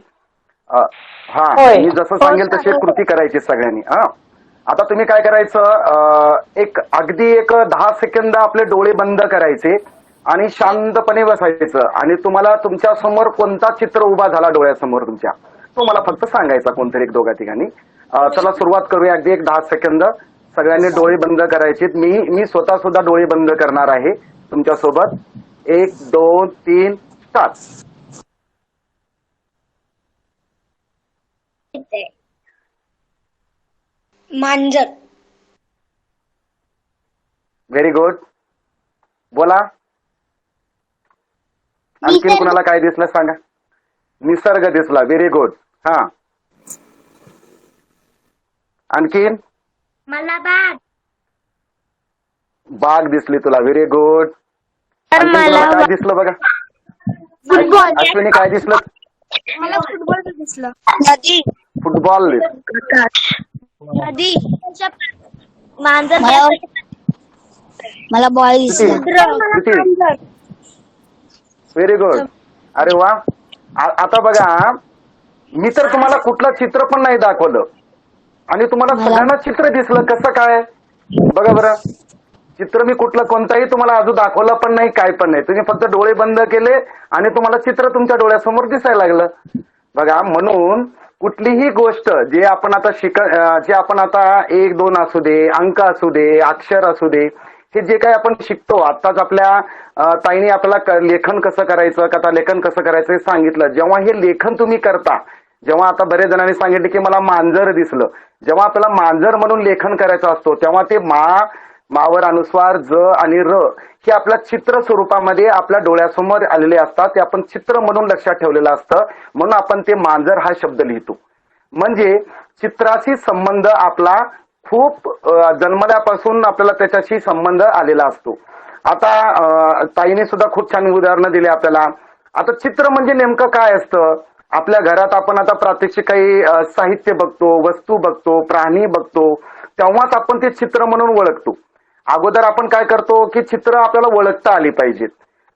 S3: हा, मी जसं सांगेल तशी कृती करायची सगळ्यांनी. हा, आता तुम्ही काय करायचं, अगदी 10 सेकंद आपले डोळे बंद करायचे आणि शांतपणे बसायचं आणि तुम्हाला तुमच्या समोर कोणता चित्र उभा झाला डोळ्यासमोर तुमच्या, तो मला फक्त सांगायचा कोणतरी 1-2 ठिकाणी. चला सुरुवात करूया. अगदी 10 सेकंद सगळ्यांनी डोळे बंद करायचे. मी स्वतः सुद्धा डोळे बंद करणार आहे तुमच्यासोबत. 1, 2, 3 स्टार्ट.
S6: मांजर.
S3: Very good. बोला आणखीन कुणाला काय दिसलं सांगा. निसर्ग दिसला. Very good. हा, आणखीन?
S6: मला बाग.
S3: बाग दिसली तुला. Very good. आणखीन कुणाला काय दिसलं बघा.
S6: फुटबॉल.
S3: अश्विनी काय दिसलं?
S6: मला फुटबॉल दिसलं. नदी.
S3: फुटबॉल.
S6: नदी. मांजर. मला बॉल दिसला.
S3: Very good. अरे वा. आता बघा, मी तर तुम्हाला कुठलं चित्र पण नाही दाखवलं आणि तुम्हाला सगळ्यांना चित्र दिसलं. कसं काय बघा बरं. चित्र मी कुठलं कोणताही तुम्हाला अजून दाखवलं पण नाही, काय पण नाही. तुम्ही फक्त डोळे बंद केले आणि तुम्हाला चित्र तुमच्या डोळ्यासमोर दिसायला लागलं. बघा, म्हणून कुठलीही गोष्ट जे आपण आता 1, 2 असू दे, अंक असू दे, अक्षर असू दे, हे जे काही आपण शिकतो. आत्ताच आपल्या ताईने आपल्याला लेखन कसं करायचं, कथालेखन कसं करायचं हे सांगितलं. जेव्हा हे लेखन तुम्ही करता, जेव्हा आता बरेच जणांनी सांगितलं की मला मांजर दिसलं, जेव्हा आपल्याला मांजर म्हणून लेखन करायचं असतो तेव्हा ते मावर अनुस्वार, ज आणि र हे आपल्या चित्र स्वरूपामध्ये आपल्या डोळ्यासमोर आलेले असतात. ते आपण चित्र म्हणून लक्षात ठेवलेलं असतं. म्हणून आपण ते मांजर हा शब्द लिहितो. म्हणजे चित्राशी संबंध आपला खूप जन्मल्यापासून आपल्याला त्याच्याशी संबंध आलेला असतो. आता ताईने सुद्धा खूप छान उदाहरणं दिली आपल्याला. आता चित्र म्हणजे नेमकं काय असतं. आपल्या घरात आपण आता प्रात्यक्षिक काही साहित्य बघतो, वस्तू बघतो, प्राणी बघतो, तेव्हाच आपण ते चित्र म्हणून ओळखतो. अगोदर आपण काय करतो की चित्र आपल्याला ओळखता आली पाहिजेत.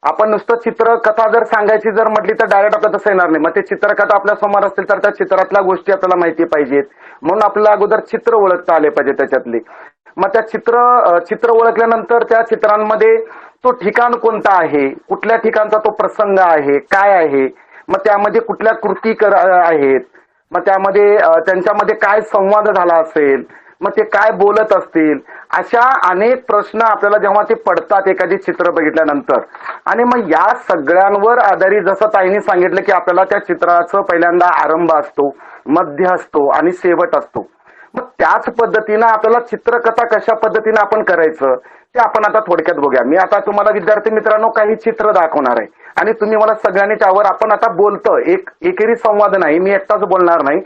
S3: आपण नुसतं चित्रकथा जर सांगायची जर म्हटली तर डायरेक्ट आपल्याला तसं येणार नाही. मग ते चित्रकथा आपल्या समोर असतील तर त्या चित्रातल्या गोष्टी आपल्याला माहिती पाहिजेत. म्हणून आपल्याला अगोदर चित्र ओळखता आले पाहिजे त्याच्यातले. मग त्या चित्र ओळखल्यानंतर त्या चित्रांमध्ये तो ठिकाण कोणता आहे, कुठल्या ठिकाणचा तो प्रसंग आहे, काय आहे, मग त्यामध्ये कुठल्या कृती आहेत, मग त्यामध्ये त्यांच्यामध्ये काय संवाद झाला असेल, मग ते काय बोलत असतील, अशा अनेक प्रश्न आपल्याला जेव्हा ते पडतात एखादी चित्र बघितल्यानंतर. आणि मग या सगळ्यांवर आधारित जसं ताईने सांगितलं की आपल्याला त्या चित्राचं पहिल्यांदा आरंभ असतो, मध्य असतो आणि शेवट असतो. मग त्याच पद्धतीनं आपल्याला चित्रकथा कशा पद्धतीने आपण करायचं ते आपण आता थोडक्यात बघूया. मी आता तुम्हाला विद्यार्थी मित्रांनो काही चित्र दाखवणार आहे आणि तुम्ही मला सगळ्यांनी त्यावर आपण आता बोलतो. एकेरी संवाद नाही, मी एकटाच बोलणार नाही.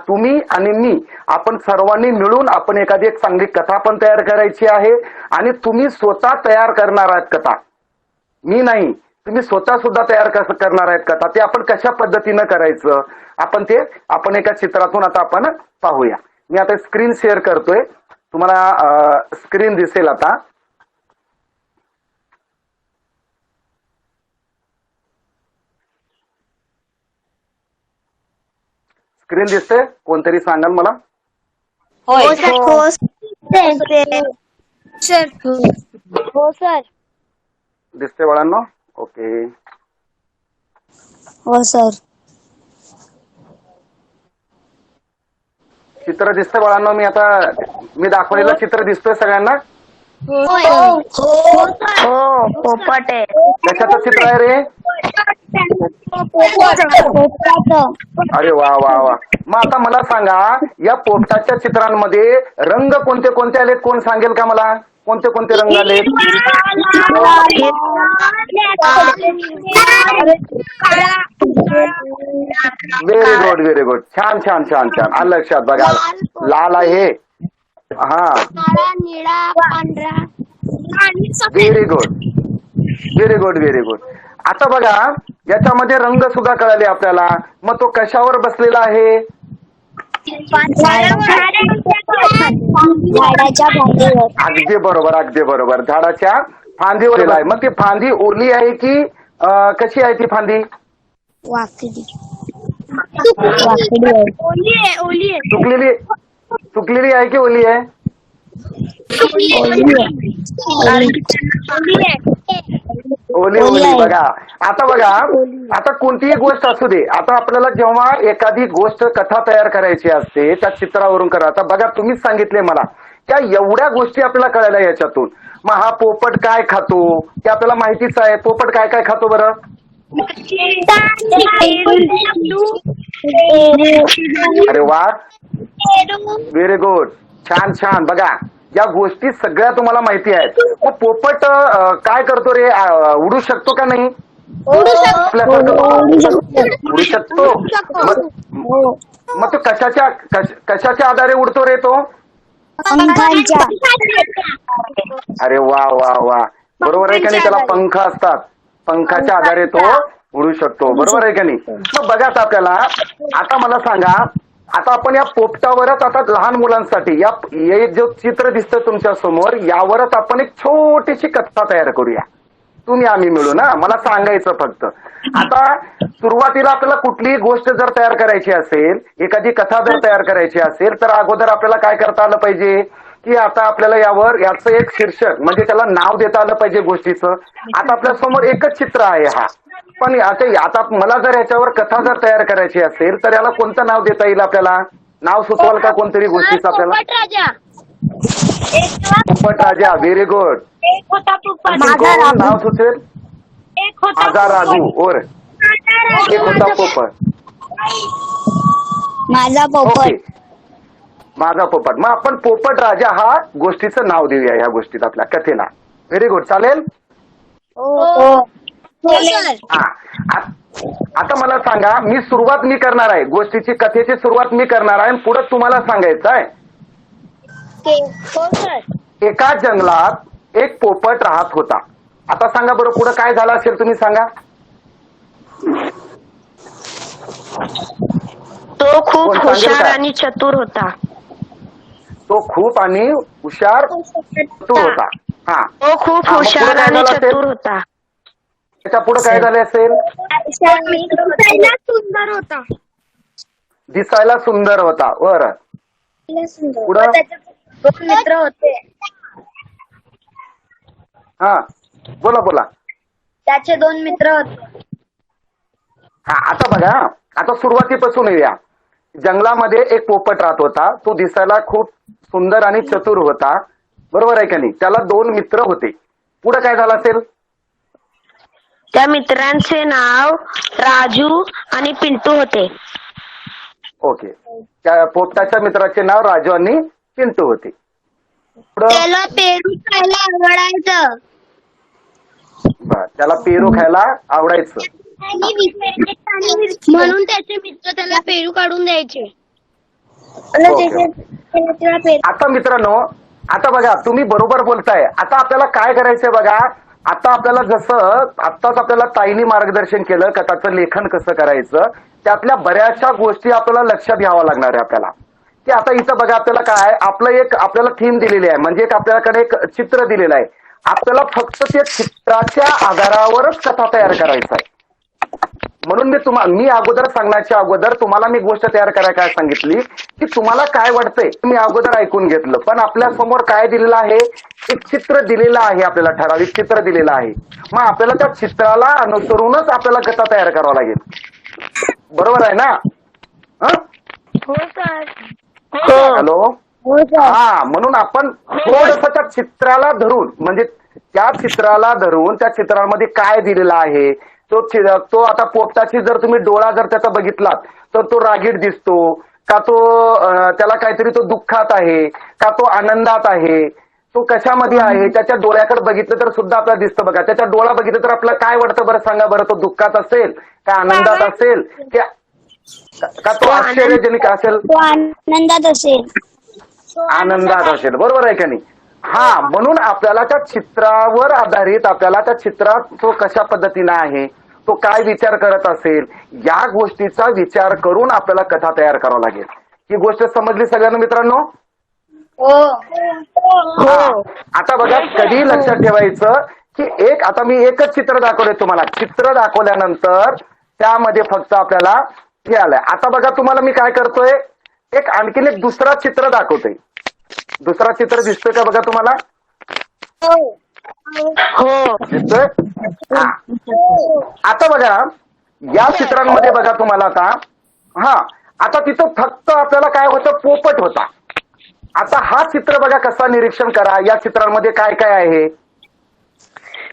S3: तुम्ही आणि मी आपण सर्वांनी मिळून आपण एखादी एक चांगली कथा पण तयार करायची आहे आणि तुम्ही स्वतः तयार करणार आहात कथा, मी नाही. तुम्ही स्वतः सुद्धा तयार करणार आहेत कथा. ते आपण कशा पद्धतीनं करायचं आपण एका चित्रातून आता आपण पाहूया. मी आता स्क्रीन शेअर करतोय, तुम्हाला स्क्रीन दिसेल आता. स्क्रीन दिसते? कोणतरी सांगाल मला?
S6: हो सर.
S3: दिसते बाळांनो? ओके.
S6: हो सर.
S3: चित्र दिसतंय बाळांनो? मी दाखवलेलं चित्र दिसतोय सगळ्यांना?
S6: पोपट आहे.
S3: कशाचं चित्र आहे रे? अरे वा वा वा. मग आता मला सांगा, या पोपटाच्या चित्रांमध्ये रंग कोणते कोणते आलेत? कोण सांगेल का मला? कोणते कोणते रंग आलेत? Very good, very good. छान छान छान छान. आलं लक्षात. बघा, लाल आहे. हा,
S6: निळा, पांढरा.
S3: Very good, very good, very good. आता बघा, याच्यामध्ये रंग सुद्धा कळाले आपल्याला. मग तो कशावर बसलेला आहे?
S6: झाडाच्या फांदीवर.
S3: अगदी बरोबर, अगदी बरोबर. झाडाच्या फांदी ओरलेला आहे. मग ती फांदी ओरली आहे की कशी आहे ती फांदी?
S6: वाकडी वाकडी आहे. ओली आहे, ओली आहे.
S3: सुकलेली आहे की ओली आहे? ओली ओली. बघा आता कोणतीही गोष्ट असू दे, आता आपल्याला जेव्हा एखादी गोष्ट कथा तयार करायची असते त्या चित्रावरून करा. आता बघा तुम्हीच सांगितले मला त्या एवढ्या गोष्टी आपल्याला कळायला याच्यातून. मग हा पोपट काय खातो ते आपल्याला माहितीच आहे. पोपट काय काय खातो बरं? अरे वा, व्हेरी गुड, छान छान. बघा या गोष्टी सगळ्या तुम्हाला माहिती आहेत. मग पोपट काय करतो रे? उडू शकतो का नाही? उडू शकतो. मग तो कशाच्या आधारे उडतो रे तो? अरे वा वा वा, बरोबर आहे का नाही? त्याला पंख असतात, पंखाच्या आधारे तो उडू शकतो. बरोबर आहे का नाही? मग बघा आता आपल्याला, आता मला सांगा, आता आपण या पोपटावरच आता लहान मुलांसाठी हे जो चित्र दिसतं तुमच्या समोर यावरच आपण एक छोटीशी कथा तयार करूया. तुम्ही आम्ही मिळू ना, मला सांगायचं फक्त. आता सुरुवातीला आपल्याला कुठलीही गोष्ट जर तयार करायची असेल, एखादी कथा जर तयार करायची असेल, तर अगोदर आपल्याला काय करता आलं पाहिजे की आता आपल्याला याचं एक शीर्षक म्हणजे त्याला नाव देता आलं पाहिजे गोष्टीचं. आता आपल्या समोर एकच चित्र आहे हा, पण आता मला जर याच्यावर कथा जर तयार करायची असेल तर याला कोणतं नाव देता येईल आपल्याला? नाव सुचवाल का कोणतरी गोष्टीचं आपल्याला? पोपट राजा. Very good. नाव सुचेल? माझा राजू. और एक होता पोपट.
S6: माझा पोपट.
S3: माझा पोपट. मग आपण पोपट राजा हा गोष्टीचं नाव देऊया या गोष्टीत आपल्या कथेला. व्हेरी गुड, चालेल? हा, आता मला सांगा, सुरुवात मी करणार आहे गोष्टीची, कथेची सुरुवात मी करणार आहे, पुढे तुम्हाला सांगायचं आहे. एका जंगलात एक पोपट राहत होता. आता सांगा बरं पुढे काय झालं असेल, तुम्ही सांगा.
S7: तो खूप हुशार आणि चतुर होता.
S3: तो खूप आणि हुशार चतुर होता. हा,
S7: तो खूप हुशार आणि चतुर होता.
S3: त्याच्या पुढे काय झाले असेल?
S6: सुंदर होता.
S3: दिसायला सुंदर होता. बरं, पुढं?
S6: दोन मित्र होते.
S3: हा, बोला बोला.
S6: त्याचे दोन मित्र होते.
S3: हा, आता बघा, आता सुरुवातीपासून येऊया. जंगलामध्ये एक पोपट राहत होता. तो दिसायला खूप सुंदर आणि चतुर होता. बरोबर आहे का नाही? त्याला दोन मित्र होते. पुढे काय झालं असेल?
S7: त्या मित्रांचे नाव राजू आणि पिंटू होते.
S3: ओके, त्या पोपटाच्या मित्राचे नाव राजू आणि पिंटू होते.
S6: त्याला पेरू खायला आवडायचं.
S3: बर, त्याला पेरू खायला आवडायचं.
S6: म्हणून त्याचे मित्र त्याला पेरू काढून द्यायचे.
S3: आता मित्रांनो, आता बघा तुम्ही बरोबर बोलताय. आता आपल्याला काय करायचंय बघा. आता आपल्याला जसं आत्ताच आपल्याला ताईनी मार्गदर्शन केलं कथाचं लेखन कसं करायचं, त्यातल्या बऱ्याचशा गोष्टी आपल्याला लक्षात घ्यावं लागणार आहे आपल्याला. की आता इथं बघा आपल्याला काय आपल्याला थीम दिलेली आहे, म्हणजे आपल्याकडे एक चित्र दिलेलं आहे. आपल्याला फक्त त्या चित्राच्या आधारावरच कथा तयार करायचं आहे. म्हणून मी अगोदर सांगण्याच्या अगोदर तुम्हाला मी गोष्ट तयार करायला काय सांगितली की तुम्हाला काय वाटतंय मी अगोदर ऐकून घेतलं. पण आपल्या समोर काय दिलेलं आहे? एक चित्र दिलेलं आहे, आपल्याला ठराविक चित्र दिलेलं आहे. मग आपल्याला त्या चित्राला अनुसरूनच आपल्याला कथा तयार करावं लागेल. बरोबर आहे ना?
S6: हो सर.
S3: हॅलो. हा, म्हणून आपण थोडस त्या चित्राला धरून, म्हणजे त्या चित्राला धरून त्या चित्रामध्ये काय दिलेलं आहे तो आता पोपटाची जर तुम्ही डोळा जर त्याचा बघितलात तर तो रागीट दिसतो का, तो त्याला काहीतरी तो दुःखात आहे का, तो आनंदात आहे, तो कशामध्ये आहे, त्याच्या डोळ्याकडे बघितलं तर सुद्धा आपल्याला दिसतं. बघा, त्याच्या डोळा बघितलं तर आपल्याला काय वाटतं बरं? सांगा बरं. तो दुःखात असेल का आनंदात असेल का तो आश्चर्यजनक असेल?
S6: आनंदात असेल.
S3: आनंदात असेल. बरोबर आहे का नाही? हा, म्हणून आपल्याला त्या चित्रावर आधारित आपल्याला त्या चित्रात तो कशा पद्धतीने आहे, तो काय विचार करत असेल, या गोष्टीचा विचार करून आपल्याला कथा तयार करावं लागेल. ही गोष्ट समजली सगळ्यांना मित्रांनो?
S6: हो.
S3: आता बघा, कधी लक्षात ठेवायचं की आता मी एकच चित्र दाखवलंय तुम्हाला. चित्र दाखवल्यानंतर त्यामध्ये फक्त आपल्याला हे आलंय. आता बघा तुम्हाला मी काय करतोय, आणखीन एक दुसरा चित्र दाखवतोय. दुसरा चित्र दिसतोय का बघा तुम्हाला?
S7: हो.
S3: दिसतोय? हा. आता बघा या चित्रांमध्ये बघा तुम्हाला आता तिथं फक्त आपल्याला काय होतं, पोपट होता. आता हा चित्र बघा कसा निरीक्षण करा. या चित्रांमध्ये काय काय आहे?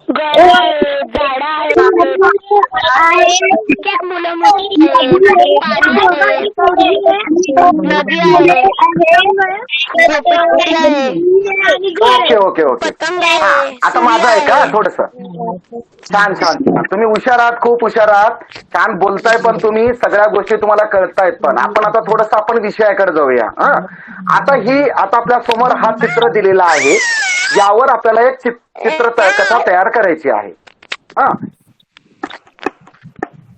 S7: झाडं आहेत, मुलं मुली नदी आहे,
S3: ओके.
S7: पतंग
S3: हा,
S7: आहे.
S3: आता माझं आहे का थोडस. छान. तुम्ही हुशार आहात, खूप हुशार आहात. छान बोलताय पण तुम्ही, सगळ्या गोष्टी तुम्हाला कळतायत पण. आपण आता आपण विषयाकडे जाऊया. आता आपल्या समोर हा चित्र दिलेला आहे. यावर आपल्याला एक चित्रकथा तयार करायची आहे.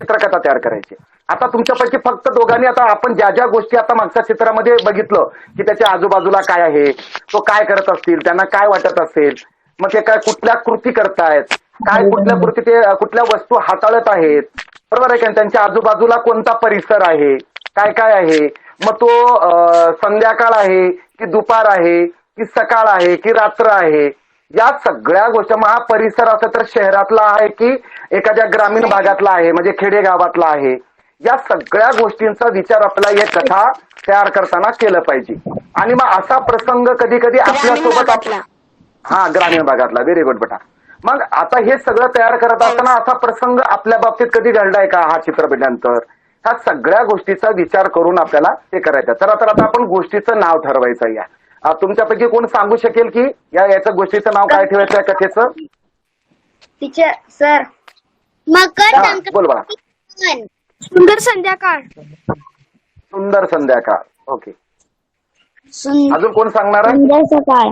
S3: चित्रकथा तयार करायची. आता तुमच्यापैकी फक्त दोघांनी आता आपण ज्या ज्या गोष्टी आता मागच्या चित्रामध्ये बघितलं की त्याच्या आजूबाजूला काय आहे, तो काय करत असतील, त्यांना काय वाटत असेल, मग ते काय कुठल्या कृती करतायत, काय कुठल्या कृती ते कुठल्या वस्तू हाताळत आहेत, बरोबर आहे का? त्यांच्या आजूबाजूला कोणता परिसर आहे, काय काय आहे, मग तो संध्याकाळ आहे की दुपार आहे की सकाळ आहे की रात्र आहे, या सगळ्या गोष्टी. मग हा परिसर असं तर शहरातला आहे की एखाद्या ग्रामीण भागातला आहे, म्हणजे खेडेगावातला आहे, या सगळ्या गोष्टींचा विचार आपल्याला एक कथा तयार करताना केलं पाहिजे. आणि मग असा प्रसंग कधी कधी आपल्यासोबत ग्रामीण भागातला. व्हेरी गुड बेटा. मग आता हे सगळं तयार करत असताना असा प्रसंग आपल्या बाबतीत कधी घडलाय का? हा चित्र बघितल्यानंतर ह्या सगळ्या गोष्टीचा विचार करून आपल्याला ते करायचं. तर आता आपण गोष्टीचं नाव ठरवायचं. या तुमच्यापैकी कोण सांगू शकेल की याच्या गोष्टीचं नाव काय ठेवायचं आहे कथेचं?
S6: Teacher sir. मकर
S3: बोल बाळा.
S6: सुंदर संध्याकाळ.
S3: सुंदर संध्याकाळ. ओके. अजून कोण सांगणार आहे?
S6: सुंदर सकाळ.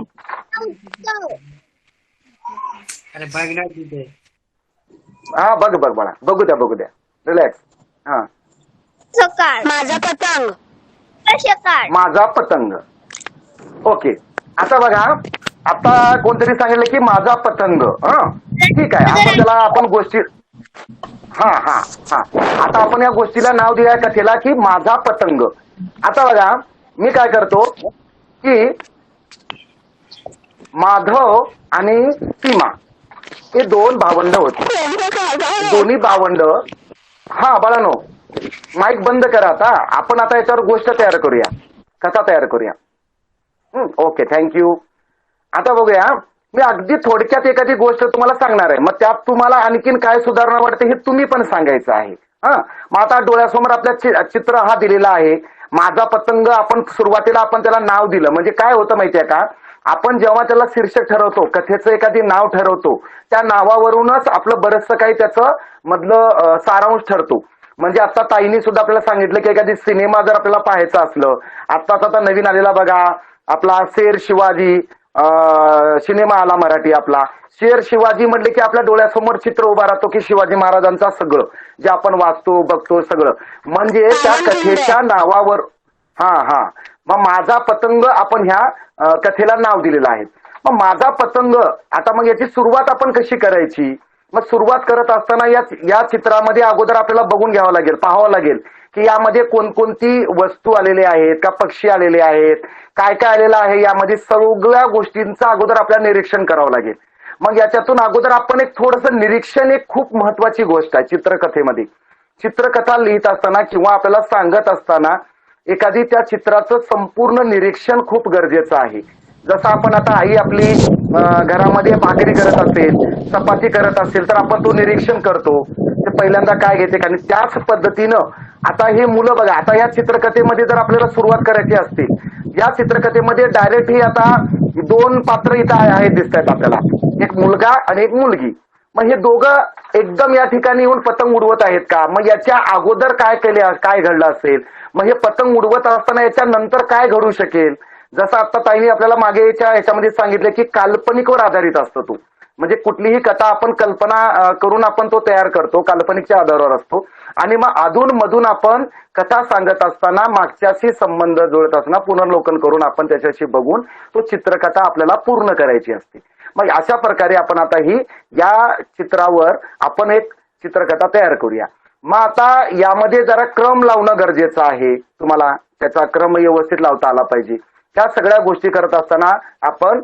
S3: बघ बाळा, बघू द्या रिलॅक्स.
S6: सकाळ. माझा पतंग. सकाळ.
S3: माझा पतंग. ओके. आता बघा, आता कोणतरी सांगितलं की माझा पतंग. ठीक आहे, आपण गोष्टी आता आपण या गोष्टीला नाव दिलंय कथेला की माझा पतंग. आता बघा मी काय करतो की माधव आणि सीमा हे दोन भावंड होते. दोन्ही भावंड. बाळानो, माईक बंद करा. आपण आता याच्यावर गोष्ट तयार करूया, कथा तयार करूया. Okay, thank you. आता बघूया, मी अगदी थोडक्यात एखादी गोष्ट तुम्हाला सांगणार आहे. मग त्यात तुम्हाला आणखीन काय सुधारणा वाटते हे तुम्ही पण सांगायचं आहे. मग आता डोळ्यासमोर आपल्या चित्र हा दिलेला आहे, माझा पतंग. आपण सुरुवातीला त्याला नाव दिलं. म्हणजे काय होतं माहितीये का, आपण जेव्हा त्याला शीर्षक ठरवतो, कथेचं एखादी नाव ठरवतो, त्या नावावरूनच आपलं बरंचसं काही त्याचं मधलं सारांश ठरतो. म्हणजे आता ताईंनी सुद्धा आपल्याला सांगितलं की एखादी सिनेमा जर आपल्याला पाहायचा असलं, आता नवीन आलेला बघा आपला शेर शिवाजी सिनेमा आला मराठी. आपला शेर शिवाजी म्हटले की आपल्या डोळ्यासमोर चित्र उभा राहतो की शिवाजी महाराजांचा सगळं जे आपण वाचतो बघतो सगळं. म्हणजे त्या कथेच्या नावावर मग माझा पतंग आपण ह्या कथेला नाव दिलेलं आहे. मग माझा पतंग. आता मग याची सुरुवात आपण कशी करायची? मग सुरुवात करत असताना या चित्रामध्ये अगोदर आपल्याला बघून घ्यावं लागेल, पाहावं लागेल की यामध्ये कोणकोणती वस्तू आलेले आहेत का, पक्षी आलेले आहेत, काय काय आलेलं आहे, यामध्ये सगळ्या गोष्टींचं अगोदर आपल्याला निरीक्षण करावं लागेल. मग याच्यातून अगोदर आपण एक थोडंसं निरीक्षण, एक खूप महत्वाची गोष्ट आहे चित्रकथेमध्ये. चित्रकथा लिहित असताना किंवा आपल्याला सांगत असताना एखादी त्या चित्राचं संपूर्ण निरीक्षण खूप गरजेचं आहे. जसं आपण आता आई आपली घरामध्ये भाकरी करत असेल, चपाती करत असेल, तर आपण तो निरीक्षण करतो, ते पहिल्यांदा काय घेते. आणि त्याच पद्धतीनं आता हे मुलं बघा, आता या चित्रकथेमध्ये जर आपल्याला सुरुवात करायची असते, या चित्रकथेमध्ये डायरेक्ट ही आता दोन पात्र इथं आहेत दिसत आहेत आपल्याला, एक मुलगा आणि एक मुलगी. मग हे दोघं एकदम या ठिकाणी येऊन पतंग उडवत आहेत का? मग याच्या अगोदर काय घडलं असेल? मग हे पतंग उडवत असताना याच्या नंतर काय घडू शकेल? जसं आता ताईने आपल्याला मागे याच्यामध्ये सांगितलं की काल्पनिकवर आधारित असतो तो. म्हणजे कुठलीही कथा आपण कल्पना करून आपण तो तयार करतो, काल्पनिकच्या आधारावर असतो. आणि मग अधून मधून आपण कथा सांगत असताना मागच्याशी संबंध जुळत असताना पुनर्लोकन करून आपण त्याच्याशी बघून तो चित्रकथा आपल्याला पूर्ण करायची असते. मग अशा प्रकारे आपण आता ही या चित्रावर आपण एक चित्रकथा तयार करूया. मग आता यामध्ये जरा क्रम लावणं गरजेचं आहे. तुम्हाला त्याचा क्रम व्यवस्थित लावता आला पाहिजे. त्या सगळ्या गोष्टी करत असताना आपण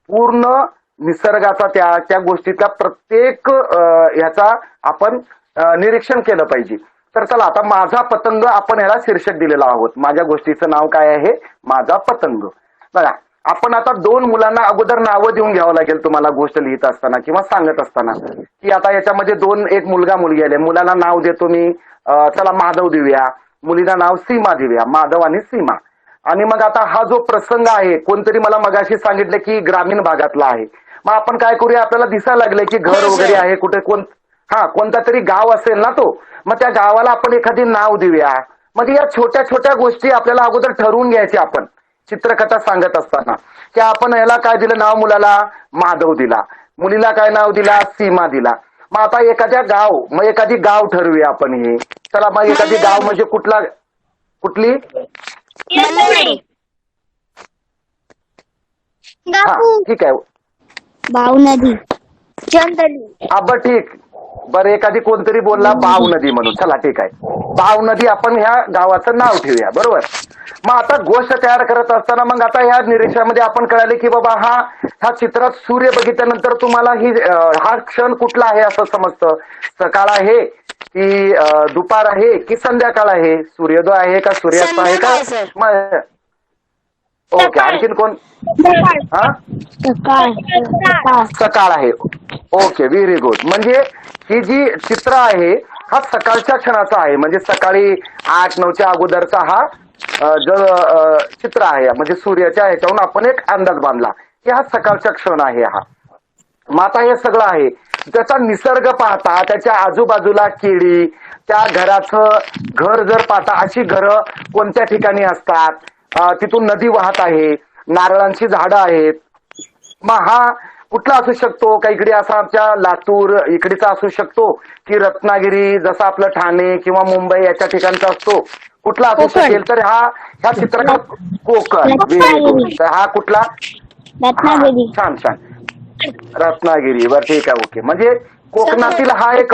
S3: पूर्ण निसर्गाचा त्या गोष्टीचा प्रत्येक ह्याचा आपण निरीक्षण केलं पाहिजे. तर चला आता माझा पतंग आपण ह्याला शीर्षक दिलेलं आहोत. माझ्या गोष्टीचं नाव काय आहे? माझा पतंग. बघा आपण आता 2 मुलांना अगोदर नावं देऊन घ्यावं लागेल तुम्हाला गोष्ट लिहित असताना किंवा सांगत असताना की आता याच्यामध्ये एक मुलगा मुलगी आले. मुलाला नाव देतो मी चला माधव देऊया, मुलीला नाव सीमा देऊया. माधव आणि सीमा. आणि मग आता हा जो प्रसंग आहे कोणतरी मला मगाशी सांगितलं की ग्रामीण भागातला आहे. मग आपण काय करूया, आपल्याला दिसायला लागले की घर वगैरे आहे कुठे कोणता तरी गाव असेल ना तो, मग त्या गावाला आपण एखादी नाव देऊया. मग या छोट्या छोट्या गोष्टी आपल्याला अगोदर ठरवून घ्यायची आपण चित्रकथा सांगत असताना की आपण याला काय दिलं नाव, मुलाला माधव दिला, मुलीला काय नाव दिला, सीमा दिला. मग आता एखादी गाव ठरवूया आपण. हे चला मग एखादी गाव म्हणजे कुठली हा ठीक आहे
S6: भाऊ नदी, चंदली.
S3: बरं ठीक. बरं एखादी कोणतरी बोलला बाव नदी म्हणून, चला ठीक आहे बाव नदी आपण ह्या गावाचं नाव ठेवूया. बरोबर. मग आता गोष्ट तयार करत असताना मग आता ह्या निरीक्षणामध्ये आपण कळाले की बाबा ह्या चित्रात सूर्य बघितल्यानंतर तुम्हाला हा क्षण कुठला आहे असं समजतं. सकाळ आहे की दुपार आहे की संध्याकाळ आहे, सूर्योदय आहे का सूर्यास्त आहे का? ओके. आणखीन कोण? हा सकाळ आहे. Okay very good. म्हणजे ही जी चित्र आहे हा सकाळच्या क्षणाचा आहे. म्हणजे सकाळी 8-9च्या अगोदरचा हा जो चित्र आहे म्हणजे सूर्याच्या ह्याच्यावरून आपण एक अंदाज बांधला की हा सकाळचा क्षण आहे हा. मग आता हे सगळं आहे त्याचा निसर्ग पाहता त्याच्या आजूबाजूला केळी, त्या घराचं घर जर पाहता अशी घरं कोणत्या ठिकाणी असतात, तिथून नदी वाहत आहे, नारळांची झाडं आहेत. मग हा कुठला असू शकतो? काही इकडे असा आमच्या लातूर इकडचा असू शकतो की रत्नागिरी जसं आपलं ठाणे किंवा मुंबई याच्या ठिकाणचा असतो. कुठला असू शकेल? तर ह्या चित्रकथा कोकण. Very good. तर हा कुठला?
S6: रत्नागिरी.
S3: छान छान रत्नागिरी. बरं ठीक आहे ओके. म्हणजे कोकणातील हा एक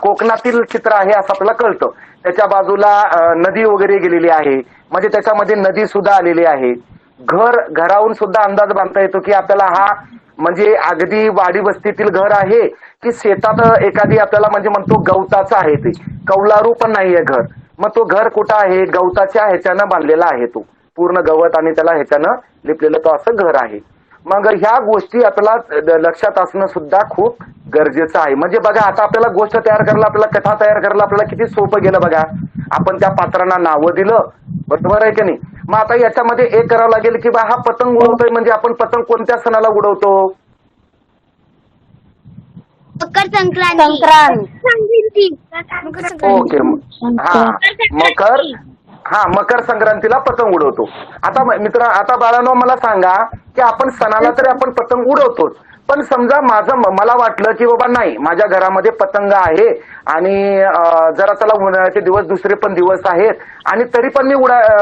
S3: कोकणातील चित्र आहे असं आपल्याला कळतं. त्याच्या बाजूला नदी वगैरे गेलेली आहे म्हणजे त्याच्यामध्ये नदी सुद्धा आलेली आहे. घरावरून सुद्धा अंदाज बांधता येतो की आपल्याला हा म्हणजे अगदी वाडी वस्तीतील घर आहे की शेतात एखादी आपल्याला म्हणजे म्हणतो गवताचं आहे, ते कौलारू पण नाहीये घर. मग तो घर कुठं आहे? गवताच्या ह्याच्यानं बांधलेला आहे, तो पूर्ण गवत आणि त्याला ह्याच्यानं लिपलेलं तो असं घर आहे. मग ह्या गोष्टी आपल्याला लक्षात असणं सुद्धा खूप गरजेचं आहे. म्हणजे बघा आता आपल्याला गोष्ट तयार करायला, आपल्याला कथा तयार करायला आपल्याला किती सोपं गेलं बघा. आपण त्या पात्रांना नावं दिलं, बरोबर आहे की नाही. मग आता याच्यामध्ये एक करावं लागेल की बा हा पतंग उडवतोय म्हणजे आपण पतंग कोणत्या सणाला उडवतो?
S6: मकर संक्रांती.
S3: ओके. मकर संक्रांतीला पतंग उडवतो. आता बाळांनो मला सांगा की आपण सणाला तरी आपण पतंग उडवतोच, पण समजा मला वाटलं की बाबा नाही माझ्या घरामध्ये पतंग आहे आणि जरा चला उन्हाळ्याचे दिवस दुसरे पण दिवस आहेत आणि तरी पण मी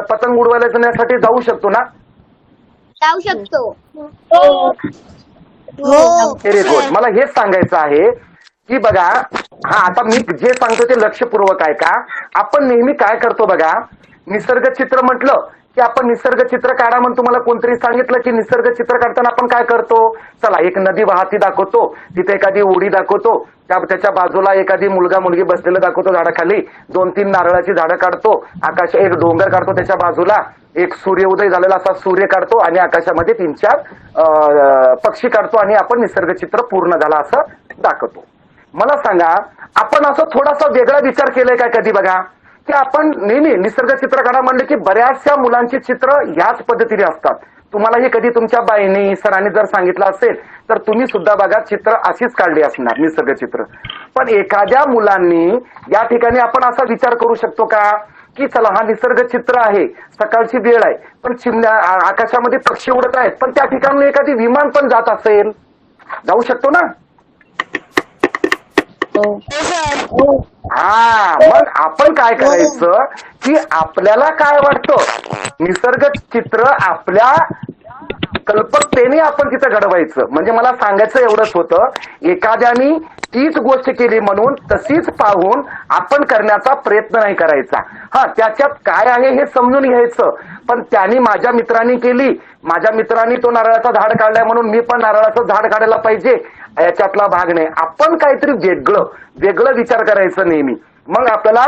S3: पतंग उडवायला जाण्यासाठी जाऊ शकतो ना?
S6: जाऊ शकतो.
S3: Very good. मला हेच सांगायचं आहे की बघा आता मी जे सांगतो ते लक्षपूर्वक आहे का? आपण नेहमी काय करतो बघा, निसर्ग चित्र म्हटलं की आपण निसर्ग चित्र काढा म्हणून तुम्हाला कोणतरी सांगितलं की निसर्ग चित्र काढताना आपण काय करतो? चला एक नदी वाहती दाखवतो, तिथे एखादी ओढी दाखवतो, त्याच्या बाजूला एखादी मुलगा मुलगी बसलेलं दाखवतो झाडाखाली, 2-3 नारळाची झाडं काढतो, आकाश एक डोंगर काढतो, त्याच्या बाजूला एक सूर्योदय झालेला असा सूर्य काढतो आणि आकाशामध्ये 3-4 पक्षी काढतो आणि आपण निसर्ग चित्र पूर्ण झाला असं दाखवतो. मला सांगा आपण असं थोडासा वेगळा विचार केलाय का कधी बघा की आपण नेहमी निसर्ग चित्र काढा म्हणलं की बऱ्याचशा मुलांची चित्र ह्याच पद्धतीने असतात. तुम्हालाही कधी तुमच्या बाईंनी सरांनी जर सांगितलं असेल तर तुम्ही सुद्धा बघा चित्र अशीच काढली असणार निसर्ग चित्र. पण एखाद्या मुलांनी या ठिकाणी आपण असा विचार करू शकतो का की चला हा निसर्ग चित्र आहे, सकाळची वेळ आहे, पण चिमण्या आकाशामध्ये पक्षी उडत आहेत, पण त्या ठिकाणी एखादी विमान पण जात असेल, जाऊ शकतो ना? मग आपण काय करायचं की आपल्याला काय वाटतं निसर्ग चित्र आपल्या कल्पकतेने आपण तिथं घडवायचं. म्हणजे मला सांगायचं एवढंच होतं, एखाद्यानी तीच गोष्ट केली म्हणून तशीच पाहून आपण करण्याचा प्रयत्न नाही करायचा. हा, त्याच्यात काय आहे हे समजून घ्यायचं. पण त्यांनी माझ्या मित्रांनी केली, माझ्या मित्रांनी तो नारळाचा झाड काढलाय म्हणून मी पण नारळाचं झाड काढायला पाहिजे, याच्यातला भाग नाही. आपण काहीतरी वेगळं विचार करायचं नेहमी. मग आपल्याला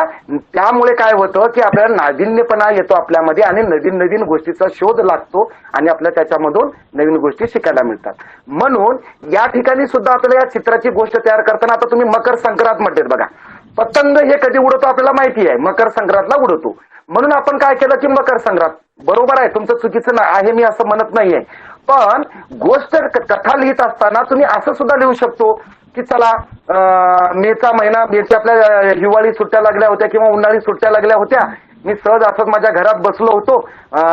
S3: त्यामुळे काय होतं की आपल्याला नाविन्यपणा येतो आपल्यामध्ये आणि नवीन गोष्टीचा शोध लागतो आणि आपल्याला त्याच्यामधून नवीन गोष्टी शिकायला मिळतात. म्हणून या ठिकाणी सुद्धा आपल्याला या चित्राची गोष्ट तयार करताना, आता तुम्ही मकर संक्रांत म्हणतात बघा, पतंग हे कधी उडवतो आपल्याला माहिती आहे, मकर संक्रांतला उडवतो. म्हणून आपण काय केलं की मकर संक्रांत, बरोबर आहे, तुमचं चुकीचं आहे मी असं म्हणत नाहीये. पण गोष्ट कथा लिहित असताना तुम्ही असं सुद्धा लिहू शकतो की चला मेचा महिना, मेच्या आपल्या हिवाळी सुट्ट्या लागल्या होत्या किंवा उन्हाळी सुट्ट्या लागल्या होत्या, मी सहज असंच माझ्या घरात बसलो होतो,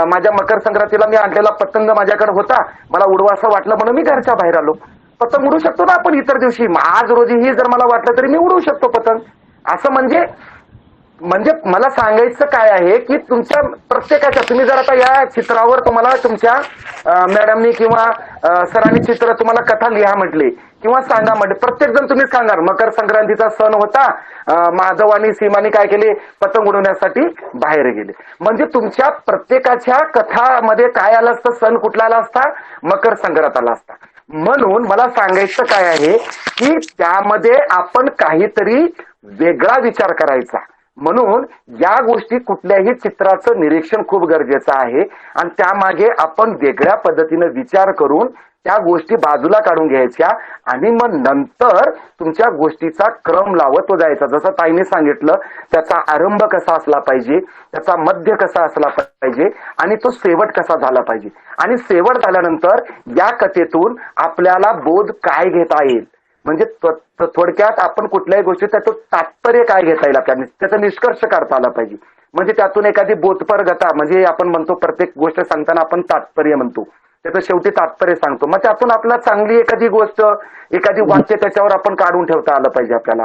S3: माझ्या मकर संक्रांतीला मी आणलेला पतंग माझ्याकडे होता, मला उडवा असं वाटलं म्हणून मी घरच्या बाहेर आलो. पतंग उडू शकतो ना आपण इतर दिवशी, आज रोजीही जर मला वाटलं तरी मी उडवू शकतो पतंग. असं म्हणजे मला सांगायचं काय आहे की तुमच्या प्रत्येकाच्या, तुम्ही जर आता या चित्रावर तुम्हाला तुमच्या मॅडमनी किंवा सरांनी चित्र तुम्हाला कथा लिहा म्हटली किंवा सांगा म्हटले, प्रत्येक जण तुम्ही सांगा मकर संक्रांतीचा सण होता, माधव आणि सीमानी काय केले, पतंग उडवण्यासाठी बाहेर गेले. म्हणजे तुमच्या प्रत्येकाच्या कथामध्ये काय आलं असतं, सण कुठला आला असता, मकर संक्रांत आला असता. म्हणून मला सांगायचं काय आहे की त्यामध्ये आपण काहीतरी वेगळा विचार करायचा. म्हणून या गोष्टी, कुठल्याही चित्राचं निरीक्षण खूप गरजेचं आहे आणि त्यामागे आपण वेगळ्या पद्धतीनं विचार करून त्या गोष्टी बाजूला काढून घ्यायच्या आणि मग नंतर तुमच्या गोष्टीचा क्रम लावत जायचा. जसं ताईने सांगितलं, त्याचा आरंभ कसा असला पाहिजे, त्याचा मध्य कसा असला पाहिजे आणि तो शेवट कसा झाला पाहिजे. आणि शेवट झाल्यानंतर या कथेतून आपल्याला बोध काय घेता येईल, म्हणजे थोडक्यात आपण कुठल्याही गोष्टी त्याचं तात्पर्य काय घेता येईल आपल्याला, त्याचा निष्कर्ष काढता आला पाहिजे. म्हणजे त्यातून एखादी बोधपर गता, म्हणजे आपण म्हणतो प्रत्येक गोष्ट सांगताना आपण तात्पर्य म्हणतो, त्याचं शेवटी तात्पर्य सांगतो. मग त्यातून आपल्याला चांगली एखादी गोष्ट, एखादी वाक्य त्याच्यावर आपण काढून ठेवता आलं पाहिजे आपल्याला.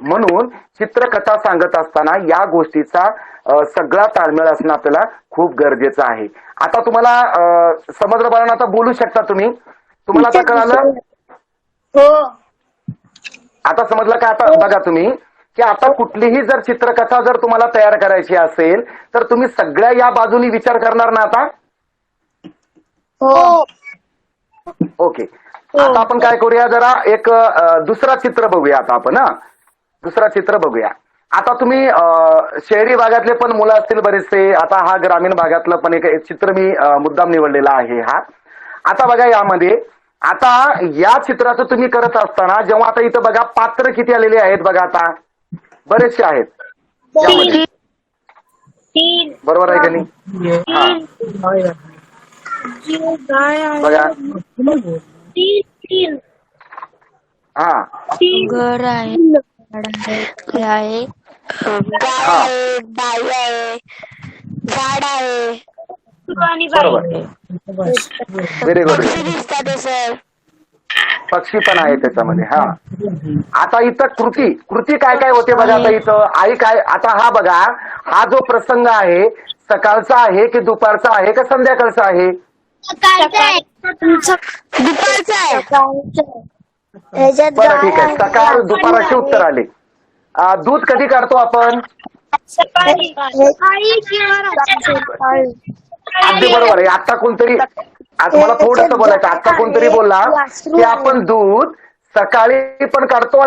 S3: म्हणून चित्रकथा सांगत असताना या गोष्टीचा सगळा ताळमेळ असणं आपल्याला खूप गरजेचं आहे. आता तुम्हाला समजलं बाळांनो, आता बोलू शकता तुम्ही, तुम्हाला आता कळालं,
S6: हो
S3: आता समजलं का? आता बघा तुम्ही की आता कुठलीही जर चित्रकथा जर तुम्हाला तयार करायची असेल तर तुम्ही सगळ्या या बाजूनी विचार करणार ना आता.
S6: हो
S3: ओके, आता आपण काय करूया, जरा एक दुसरा चित्र बघूया आता आपण. दुसरा चित्र बघूया. आता तुम्ही शहरी भागातले पण मुलं असतील बरेचसे, आता हा ग्रामीण भागातलं पण एक चित्र मी मुद्दाम निवडलेला आहे हा. आता बघा यामध्ये, आता या चित्राचं तुम्ही करत असताना जेव्हा आता इथं बघा पात्र किती आलेले आहेत बघा, आता बरेचसे आहेत यामध्ये, बरोबर आहे का नाही? बघा हा,
S6: घर आहे, आहे, बाई आहे, झाड आहे,
S3: बरोबर, व्हेरी गुड.
S6: सर
S3: पक्षी पण आहे त्याच्यामध्ये. हा, आता इथं कृती काय काय होते बघा. आता इथं आई काय, आता हा बघा, हा जो प्रसंग आहे सकाळचा आहे की दुपारचा आहे का संध्याकाळचा आहे?
S6: दुपारचं आहे.
S3: बरं ठीक आहे, सकाळ दुपाराचे उत्तर आले. दूध कधी काढतो आपण? अगदी बरोबर आहे. आता कोणतरी, आता मला थोडंसं बोलायचं, आता कोणतरी बोलला की आपण दूध सकाळी पण काढतो